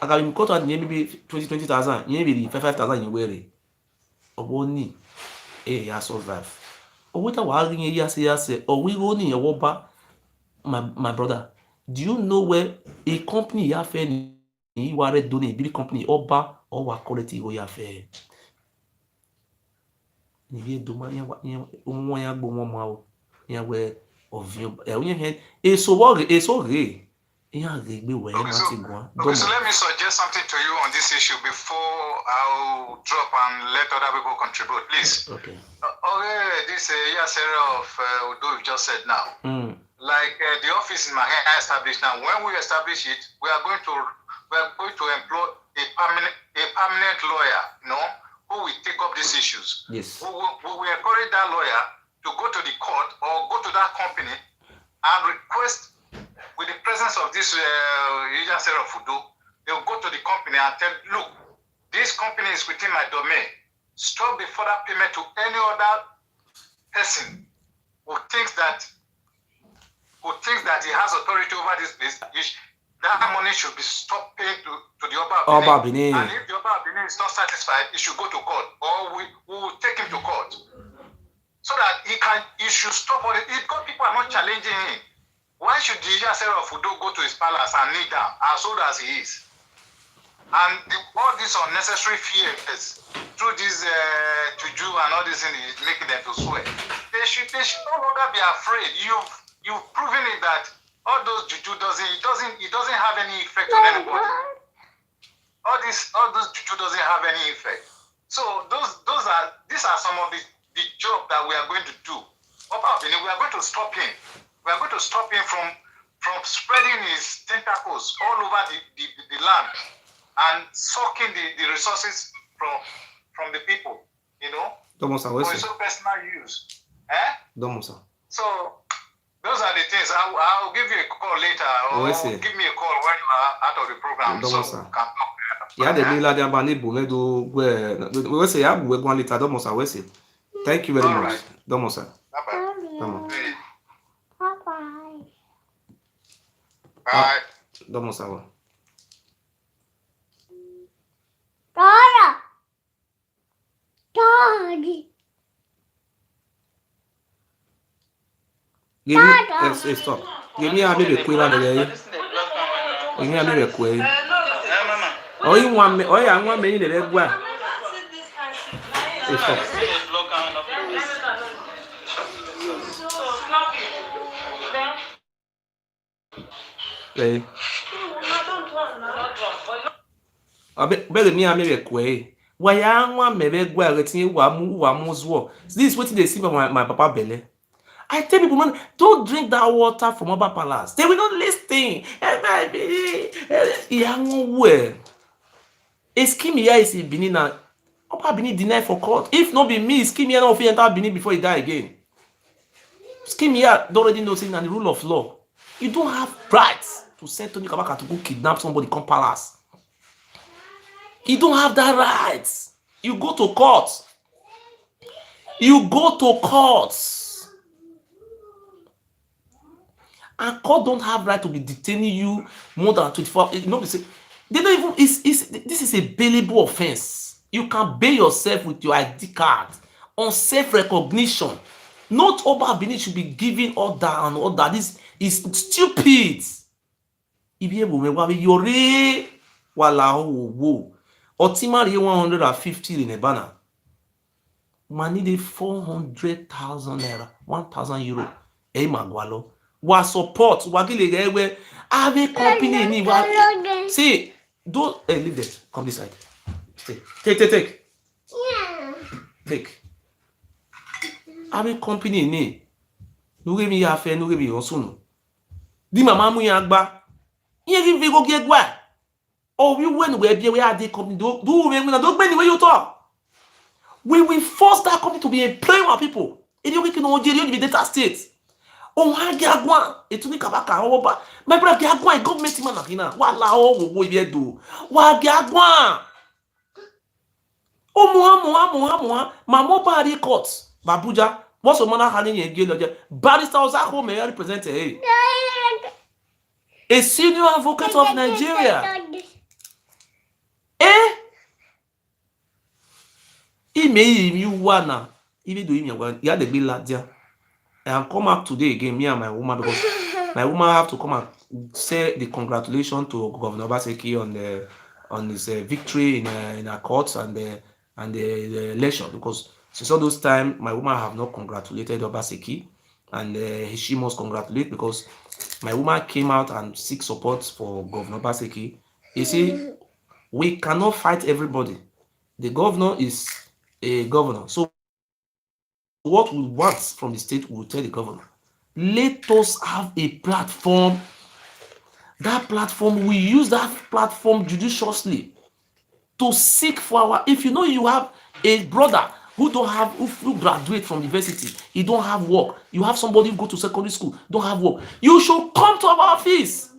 aga mi contract ni bi 20,000 yin bi 5,000 yin we re owo ni ya survive owo ta wa rin ya se owo ro ni owo ba my brother do you know where a company ya fe ni wa re do ni big company oba o wa quality o ya fe ni vie do ma won ya gbo won ma o ya we ovio e won he eso re ya re gbe we ma ti gun so let me suggest something to you on this issue before I'll drop and let other people contribute, please. Okay. This Yasera of Udo just said now. Like the office in Mahia established now. When we establish it, we are going to employ a permanent lawyer, who will take up these issues. Yes. We will encourage that lawyer to go to the court or go to that company and request, with the presence of this Yasera of Udo, they will go to the company and tell, look, this company is within my domain. Stop the further payment to any other person who thinks that he has authority over this place. That money should be stopped paying to the Oba Benin. And if the Oba Benin is not satisfied, he should go to court, or we will take him to court, so that he should stop all it. Because people are not challenging him. Why should the Yasser of Udo go to his palace and kneel down, as old as he is? And all these unnecessary fears through this juju and all this thing is making them to swear. They should no longer be afraid. You've proven it that all those juju doesn't have any effect on anybody. All those juju doesn't have any effect. So these are some of the job that we are going to do. We are going to stop him. We are going to stop him from spreading his tentacles all over the land and sucking the resources from the people, for his own personal use. So those are the things. I'll give you a call later, or give me a call when you are out of the program, so we can talk. Yeah, the Mila de Abani Bumedo, we say, I will go on later. Domosa, we say. Thank you very much. Domosa. Bye-bye. Bye. Domosa. Daddy. Give me, stop. Give me a baby queen over there. Give me a baby queen. Oh, you want me? Oh, yeah, I want me in the red one. Hey, stop. Hey. Abeg me amere kwe. Why anwa mebe gwa retin wa mu zo. This is wetin dey see for my papa belle. I tell people, man, don't drink that water from Oba Palace. They will not listen. A scheme here is in Benin now. Oba Benin denied for court. If not be me, scheme here not enter Benin before he die again. Scheme here don't already know saying the rule of law. You don't have rights to send Tony Kabaka to go kidnap somebody come palace. You don't have that right. You go to court. You go to court. And court don't have right to be detaining you more than 24 hours. You know, they don't even. This is a bailable offense. You can bail yourself with your ID card on self-recognition. Not Oba Benin should be giving order and order. This is stupid. Yore wala wo. Otimari 150 in a banner. Money de 400,000 naira, 1,000 euro. Magwalo. Wa support. Wa gile we have a company ni wa. See, don't leave that. Come this side. Stay. Take. Yeah. Take. Have a company ni. No give me ya fe, no give me osunu. Di mama mu ya gba. Yen give we go get gwa. Oh, we when we be we are the company do we don't gbeni wey you talk. We will force that company to be employing our people. It you can Nigeria be data state. Oh, ha gagwan etuni kabaka oba. My brother gagwan government man akina. Wala o wo ibe do. Wa gagwan. Oh mo mamo bari court. Babuja. What's the man having a gate? Barrister Ozako may represent a senior advocate of Nigeria. He may you wanna even do him. You had the bill ladia. And come up today again, me and my woman, because my woman have to come and say the congratulations to Governor Obaseki on his victory in our courts and the election, because since all those time my woman have not congratulated Obaseki, and she must congratulate because my woman came out and seek support for Governor Obaseki. You see, we cannot fight everybody. The governor is a governor, so what we want from the state, we will tell the governor. Let us have a platform. That platform, we use that platform judiciously to seek for our. If you know you have a brother who graduate from university, he don't have work. You have somebody who go to secondary school, don't have work. You should come to our office.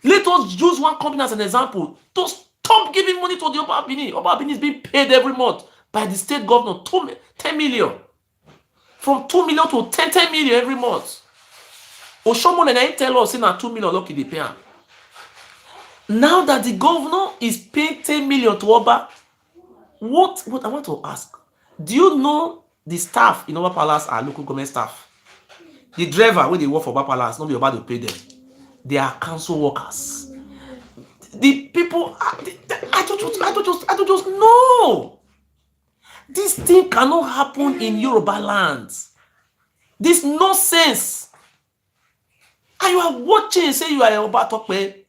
Let us use one company as an example to stop giving money to the Oba Benin. Oba Benin is being paid every month by the state governor 10 million. From 2 million to 10 million every month. Oshomo and tell us in 2 million lucky they pay. Now that the governor is paying 10 million to Oba, what I want to ask, do you know the staff in Oba Palace are local government staff? The driver when they work for Oba Palace, nobody about to pay them. They are council workers. The people, I don't just know. This thing cannot happen in Yoruba land. This nonsense. And you are watching, say you are Yoruba Tope.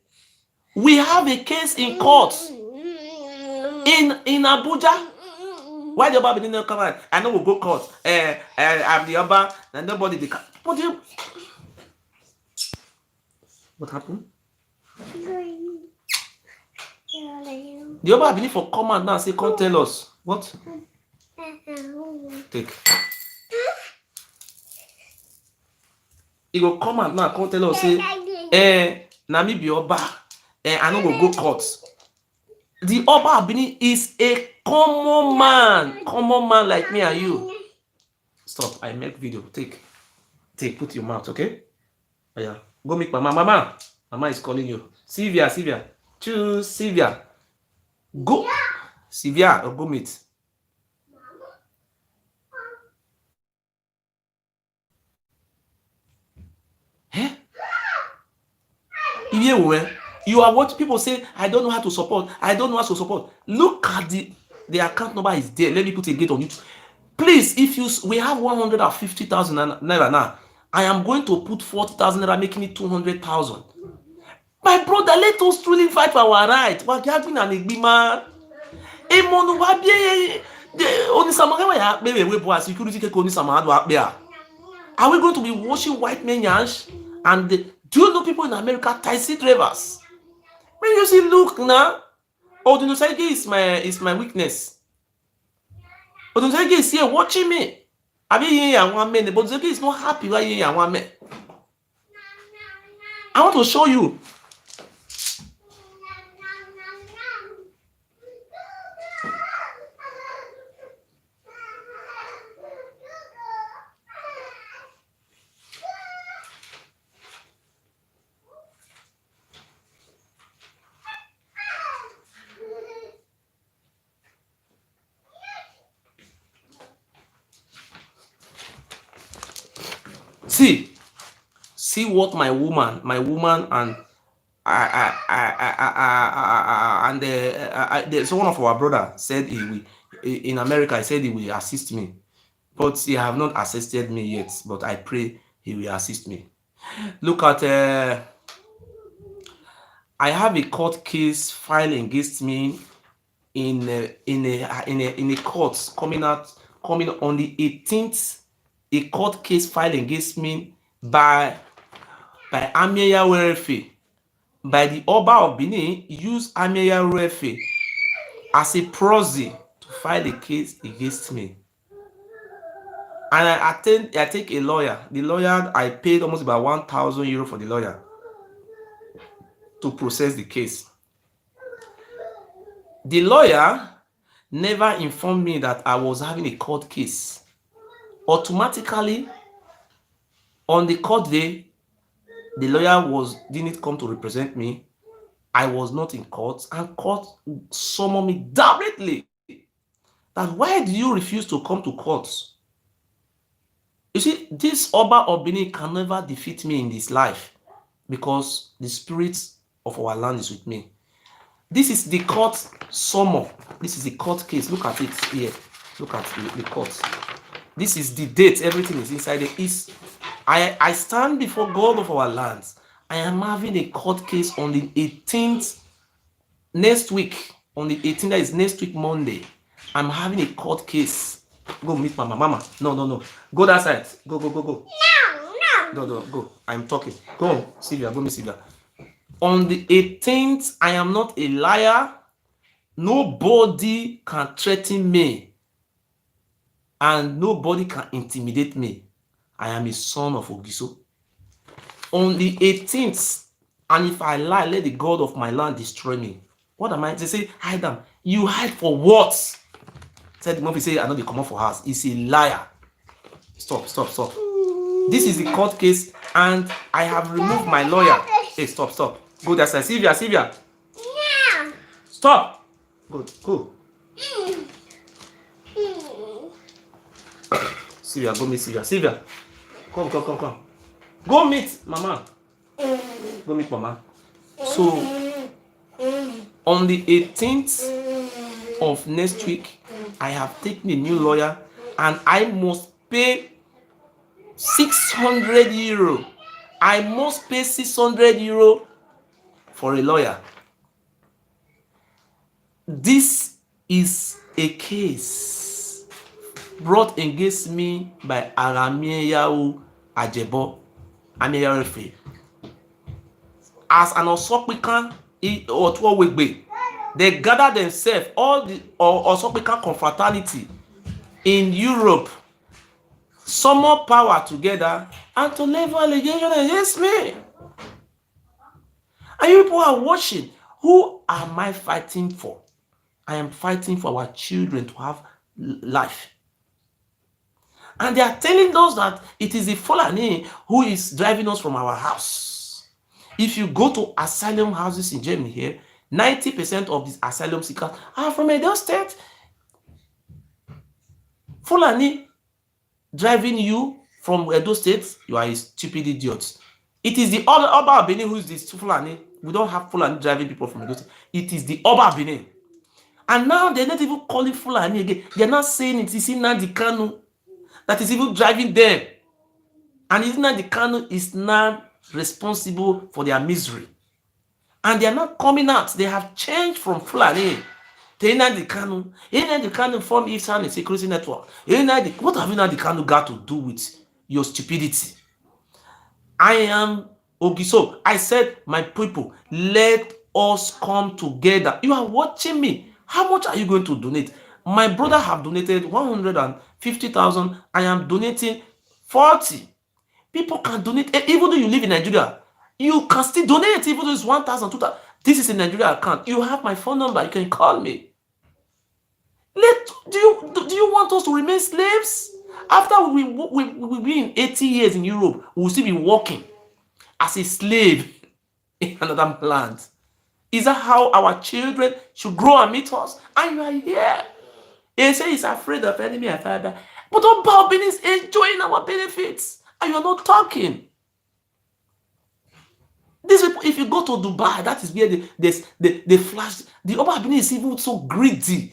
We have a case in court in Abuja. Why the Oba didn't come out? I know we'll go court. I'm the Oba, and nobody they can. What happened? The Oba believe for command now. Say, come tell us what. Take. He go come out now, come tell us, say, na me be Oba, I no go court. The Oba Benin is a common man like me and you. Stop, I make video. Take, put your mouth, okay? Oh, yeah. Go meet mama. Mama is calling you. Sylvia. Choose Sylvia. Go. Yeah. Sylvia, go meet. You are what people say, I don't know how to support. Look at The account number is there. Let me put a gate on it. Please, if we have 150,000 naira now, I am going to put 40,000 naira, making it 200,000. My brother, let us truly fight for our right. We're gathering an agreement. Are we going to be washing white men yansh? And do you know people in America, taxi drivers? When you see, look now, Odunosage is my weakness. Odunosage is here watching me. But Odunosage is not happy why you are one man. I want to show you. See what my woman and so one of our brother said he will, in America. He said he will assist me, but he have not assisted me yet. But I pray he will assist me. Look at I have a court case filed against me in a court coming on the 18th. A court case filed against me by Ameya Werefe, by the Oba of Benin. Use Ameya Werefe as a proxy to file a case against me. And I take a lawyer. The lawyer, I paid almost about 1,000 euro for the lawyer to process the case. The lawyer never informed me that I was having a court case. Automatically, on the court day, the lawyer didn't come to represent me. I was not in court, and court summoned me directly. That why do you refuse to come to court? You see, this Oba of Benin can never defeat me in this life, because the spirit of our land is with me. This is the court summon. This is the court case. Look at it here. Look at the court. This is the date. Everything is inside it. I stand before God of our lands. I am having a court case on the 18th next week. On the 18th, that is next week, Monday. I'm having a court case. Go meet mama. Mama. No. Go that side. Go. No, go. I'm talking. Go, Sylvia. Go meet Sylvia. On the 18th, I am not a liar. Nobody can threaten me. And nobody can intimidate me. I am a son of Ogiso. On the 18th, and if I lie, let the God of my land destroy me. What am I? They say, hide them. You hide for what? Said the movie say, I know they come up for house. He's a liar. Stop. This is the court case, and I have removed my lawyer. Hey, stop. Go that side. Sylvia. Yeah. Stop. Good. Go. Sylvia, go meet Sylvia. Sylvia, come. Go meet Mama. Go meet Mama. So, on the 18th of next week, I have taken a new lawyer, and I must pay 600 euro. I must pay 600 euro for a lawyer. This is a case brought against me by Arameyahu Ajebo, Ameyarefe. As an Osopikan or Tuwegbe, they gather themselves, all the Osopikan confraternity in Europe, summon power together and to level allegation against me. And you people are watching. Who am I fighting for? I am fighting for our children to have life. And they are telling us that it is the Fulani who is driving us from our house. If you go to asylum houses in Germany here, 90% of these asylum seekers are from Edo State. Fulani driving you from Edo State, you are a stupid idiot. It is the Oba Benin who is this Fulani. We don't have Fulani driving people from Edo State. It is the Oba Benin. And now they're not even calling Fulani again. They're not saying it is Nnamdi Kanu that is even driving them. And Nnamdi Kanu is now responsible for their misery. And they are not coming out. They have changed from Fulani to Nnamdi Kanu. Nnamdi Kanu formed Eastern Security Network. What have Nnamdi Kanu got to do with your stupidity? I am Ogiso. I said, my people, let us come together. You are watching me. How much are you going to donate? My brother have donated 150,000. I am donating 40. People can donate. Even though you live in Nigeria, you can still donate. Even though it's 1,000, 2,000. This is a Nigeria account. You have my phone number. You can call me. Do you want us to remain slaves? After we've been 80 years in Europe, we'll still be working as a slave in another land. Is that how our children should grow and meet us? And you are here. They say he's afraid of enemy and father. But Oba Benin is enjoying our benefits. And you're not talking. These people, if you go to Dubai, that is where they flash. The Oba Benin is even so greedy.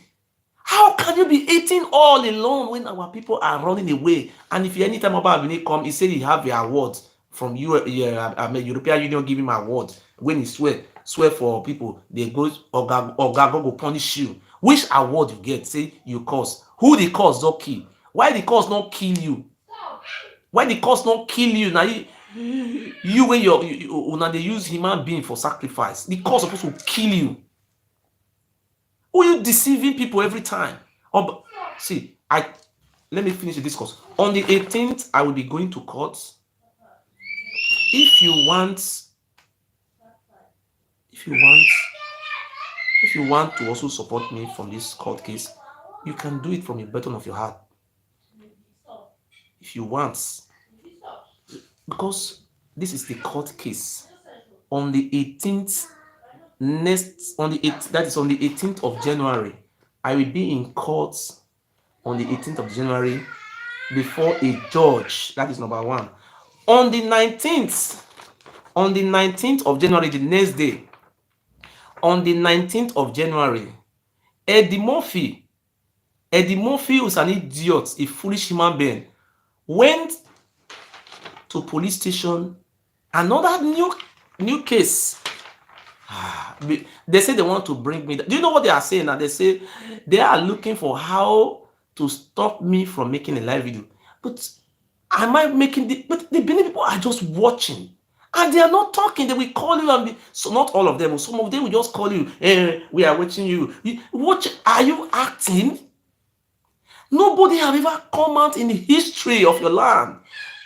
How can you be eating all alone when our people are running away? And if anytime Oba Benin come, he said he have the award from European Union, give him award. When he swear for people, they go Oga go punish you. Which award you get? Say you cause. Who the cause don't kill? Why the cause not kill you? Why the cause not kill you? Now you when they use human being for sacrifice, the cause supposed to kill you. Who you deceiving people every time? See, let me finish the discourse. On the 18th, I will be going to court. If you want to also support me from this court case, you can do it from the bottom of your heart. If you want, because this is the court case. On the 18th, that is on the 18th of January, I will be in court on the 18th of January before a judge. That is number one. On the 19th of January, the next day, on the 19th of January, Eddie Murphy, who's an idiot, a foolish human being, went to police station. Another new case. They say they want to bring me. Do you know what they are saying now? They say they are looking for how to stop me from making a live video. But am I making but the Benin people are just watching. And they are not talking. They will call you and so not all of them. Some of them will just call you. Hey, we are watching you. Are you acting? Nobody have ever come out in the history of your land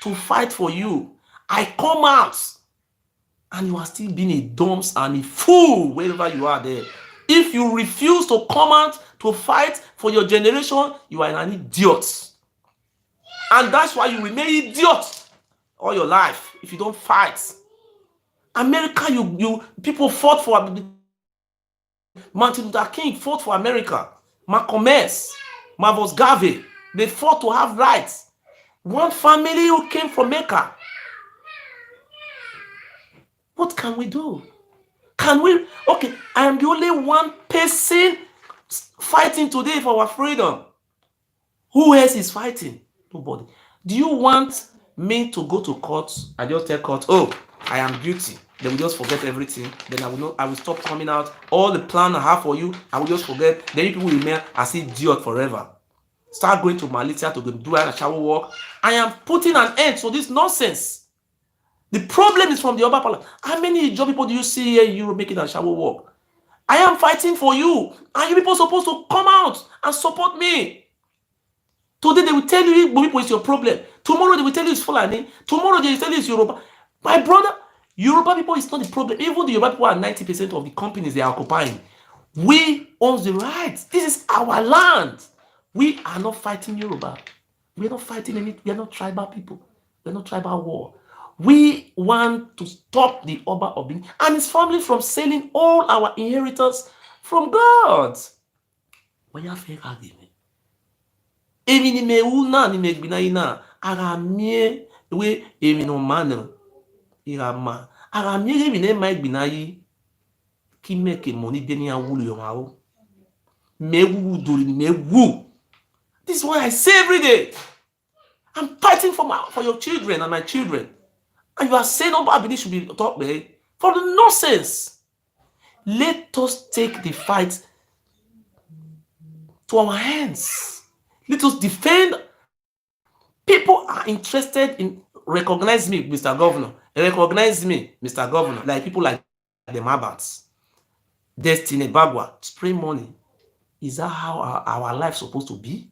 to fight for you. I come out. And you are still being a dumb and a fool wherever you are there. If you refuse to come out to fight for your generation, you are an idiot. And that's why you remain idiot all your life if you don't fight. America, people fought for Martin Luther King fought for America. Malcolm X, Marcus Garvey, they fought to have rights. One family who came from Mecca. What can we do? Okay, I am the only one person fighting today for our freedom. Who else is fighting? Nobody. Do you want me to go to court? I just tell court, oh, I am guilty. They will just forget everything. Then I will stop coming out. All the plan I have for you, I will just forget. Then you people will remain as idiot forever. Start going to Malaysia to do a shower walk. I am putting an end to this nonsense. The problem is from the upper part. How many job people do you see here in Europe making a shower walk? I am fighting for you. And you people are supposed to come out and support me. Today they will tell you Igbo people is your problem. Tomorrow they will tell you it's Fulani. Tomorrow they will tell you it's Yoruba. My brother, Yoruba people is not the problem. Even the Yoruba people are 90% of the companies they are occupying. We own the rights. This is our land. We are not fighting Yoruba. We are not fighting anything. We are not tribal people. We are not tribal war. We want to stop the Oba of Benin and his family from selling all our inheritance from God. When you feel argument, emi ni me una ni me gbina ina ara mie we emi no man ira ma ara mie emi ne ma gbina yi ki make money deni awulu yo ma o This is why I say every day, I'm fighting for your children and my children. And you are saying Oba Abini should be taught for the nonsense. Let us take the fight to our hands. Let us defend. People are interested in recognize me, Mr. Governor. Recognize me, Mr. Governor. Like people like the Mabats, Destiny Bagua, spray money. Is that how our life supposed to be?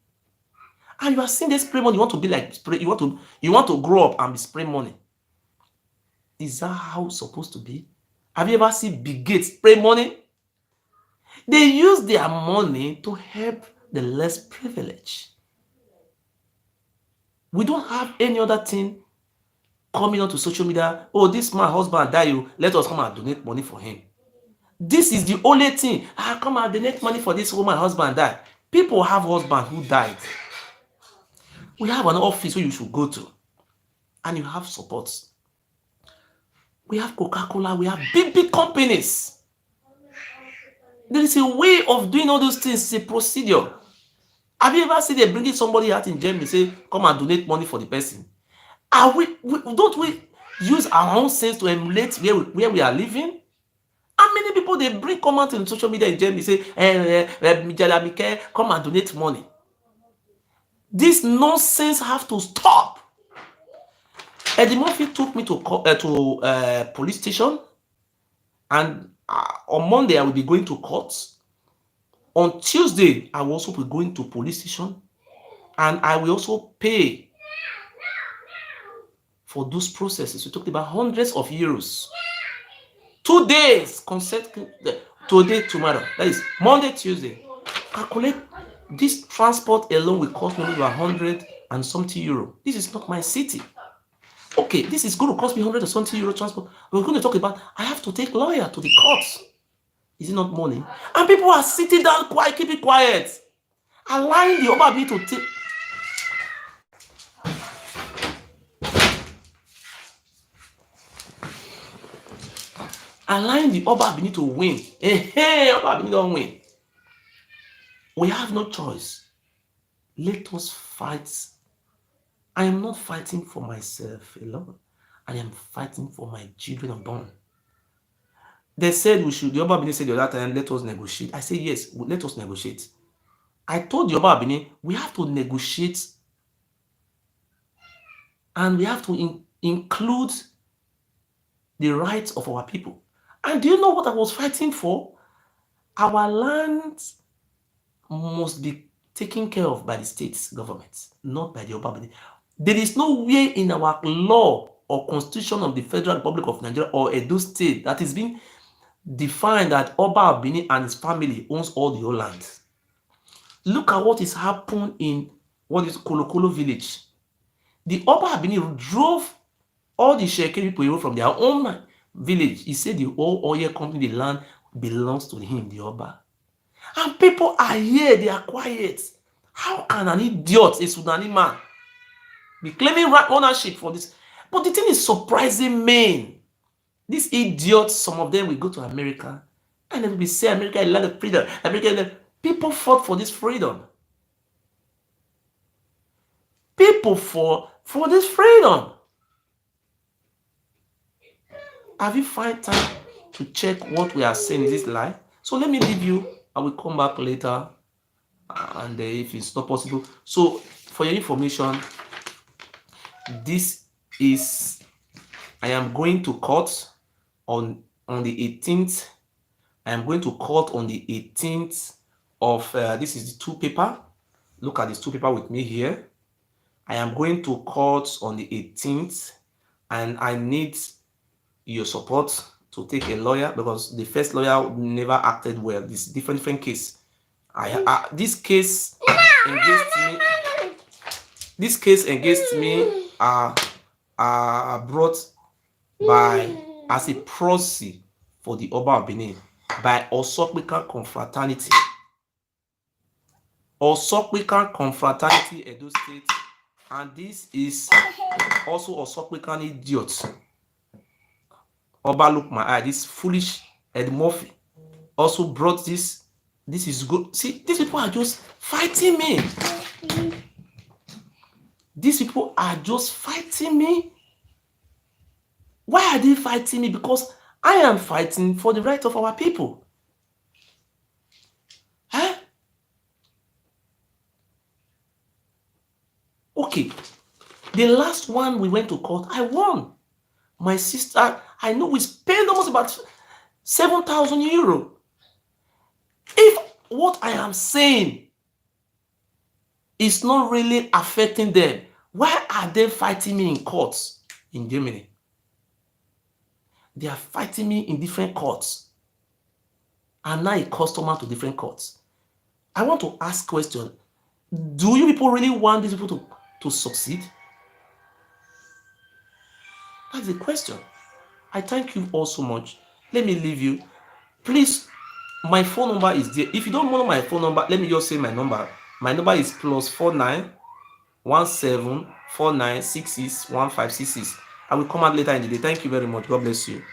And you are seeing this spray money. You want to be like spray. You want to grow up and be spray money. Is that how it's supposed to be? Have you ever seen Big Gates spray money? They use their money to help the less privileged. We don't have any other thing coming onto social media. Oh, this man husband died. Let us come and donate money for him. This is the only thing. Come and donate money for this woman husband died. People have husbands who died. We have an office where you should go to, and you have support. We have Coca-Cola. We have big companies. There is a way of doing all those things. It's a procedure. Have you ever seen they bringing somebody out in Germany say, come and donate money for the person? Don't we use our own sense to emulate where we are living? How many people they bring comment in social media in Germany say, come and donate money? This nonsense have to stop. Eddie Murphy took me to police station, and on Monday I will be going to court. On Tuesday I will also be going to police station, and I will also pay for those processes. We talked about hundreds of euros. 2 days consecutive. Today, tomorrow. That is Monday, Tuesday. Calculate this transport alone will cost me maybe 100 and something euro. This is not my city. Okay, this is going to cost me 100 and something euro transport. We're going to talk about I have to take lawyer to the courts. Is it not money? And people are sitting down quiet, keep it quiet, allowing the Oba to take. Allowing the Oba Abini to win. Hey, Oba Abini don't win. We have no choice. Let us fight. I am not fighting for myself alone. I am fighting for my children unborn. They said we should. The Oba Abini said the other time, let us negotiate. I said yes, let us negotiate. I told the Oba Abini we have to negotiate, and we have to include the rights of our people. And do you know what I was fighting for? Our land must be taken care of by the state government, not by the Oba Abini. There is no way in our law or constitution of the Federal Republic of Nigeria or Edo State that is being defined that Oba Abini and his family owns all the whole land. Look at what is happened in what is Kolokolo village. The Oba Abini drove all the Shekeri people away from their own village. He said the whole oil company, the land belongs to him, the Oba. And people are here, they are quiet. How can an idiot, a Sudanese man, be claiming right ownership for this? But the thing is surprising me. These idiots, some of them will go to America and they will be saying America is land of freedom. People fought for this freedom. People fought for this freedom. Have you found time to check what we are saying? Is this lie? So let me leave you. I will come back later, and if it's not possible. So for your information, this is I am going to court on the 18th. I am going to court on the 18th of this is the 2 paper. Look at this 2 paper with me here. I am going to court on the 18th, and I need your support to take a lawyer because the first lawyer never acted well. This different case. This case against me are brought by as a proxy for the Oba Abini by Osokwikan Confraternity. Osokwikan Confraternity, Edo State, and this is also Osokwikan idiots. Oba look my eye. This foolish Ed Murphy also brought this This is good. See, these people are just fighting me. These people are just fighting me. Why are they fighting me? Because I am fighting for the right of our people. Huh? Okay. The last one we went to court, I won. My sister, I know we spent almost about 7,000 euro. If what I am saying is not really affecting them, why are they fighting me in courts in Germany? They are fighting me in different courts. I'm now a customer to different courts. I want to ask a question. Do you people really want these people to succeed? That's the question. I thank you all so much. Let me leave you. Please, my phone number is there. If you don't know my phone number, let me just say my number. My number is +49 17 49 66 1566. I will come out later in the day. Thank you very much. God bless you.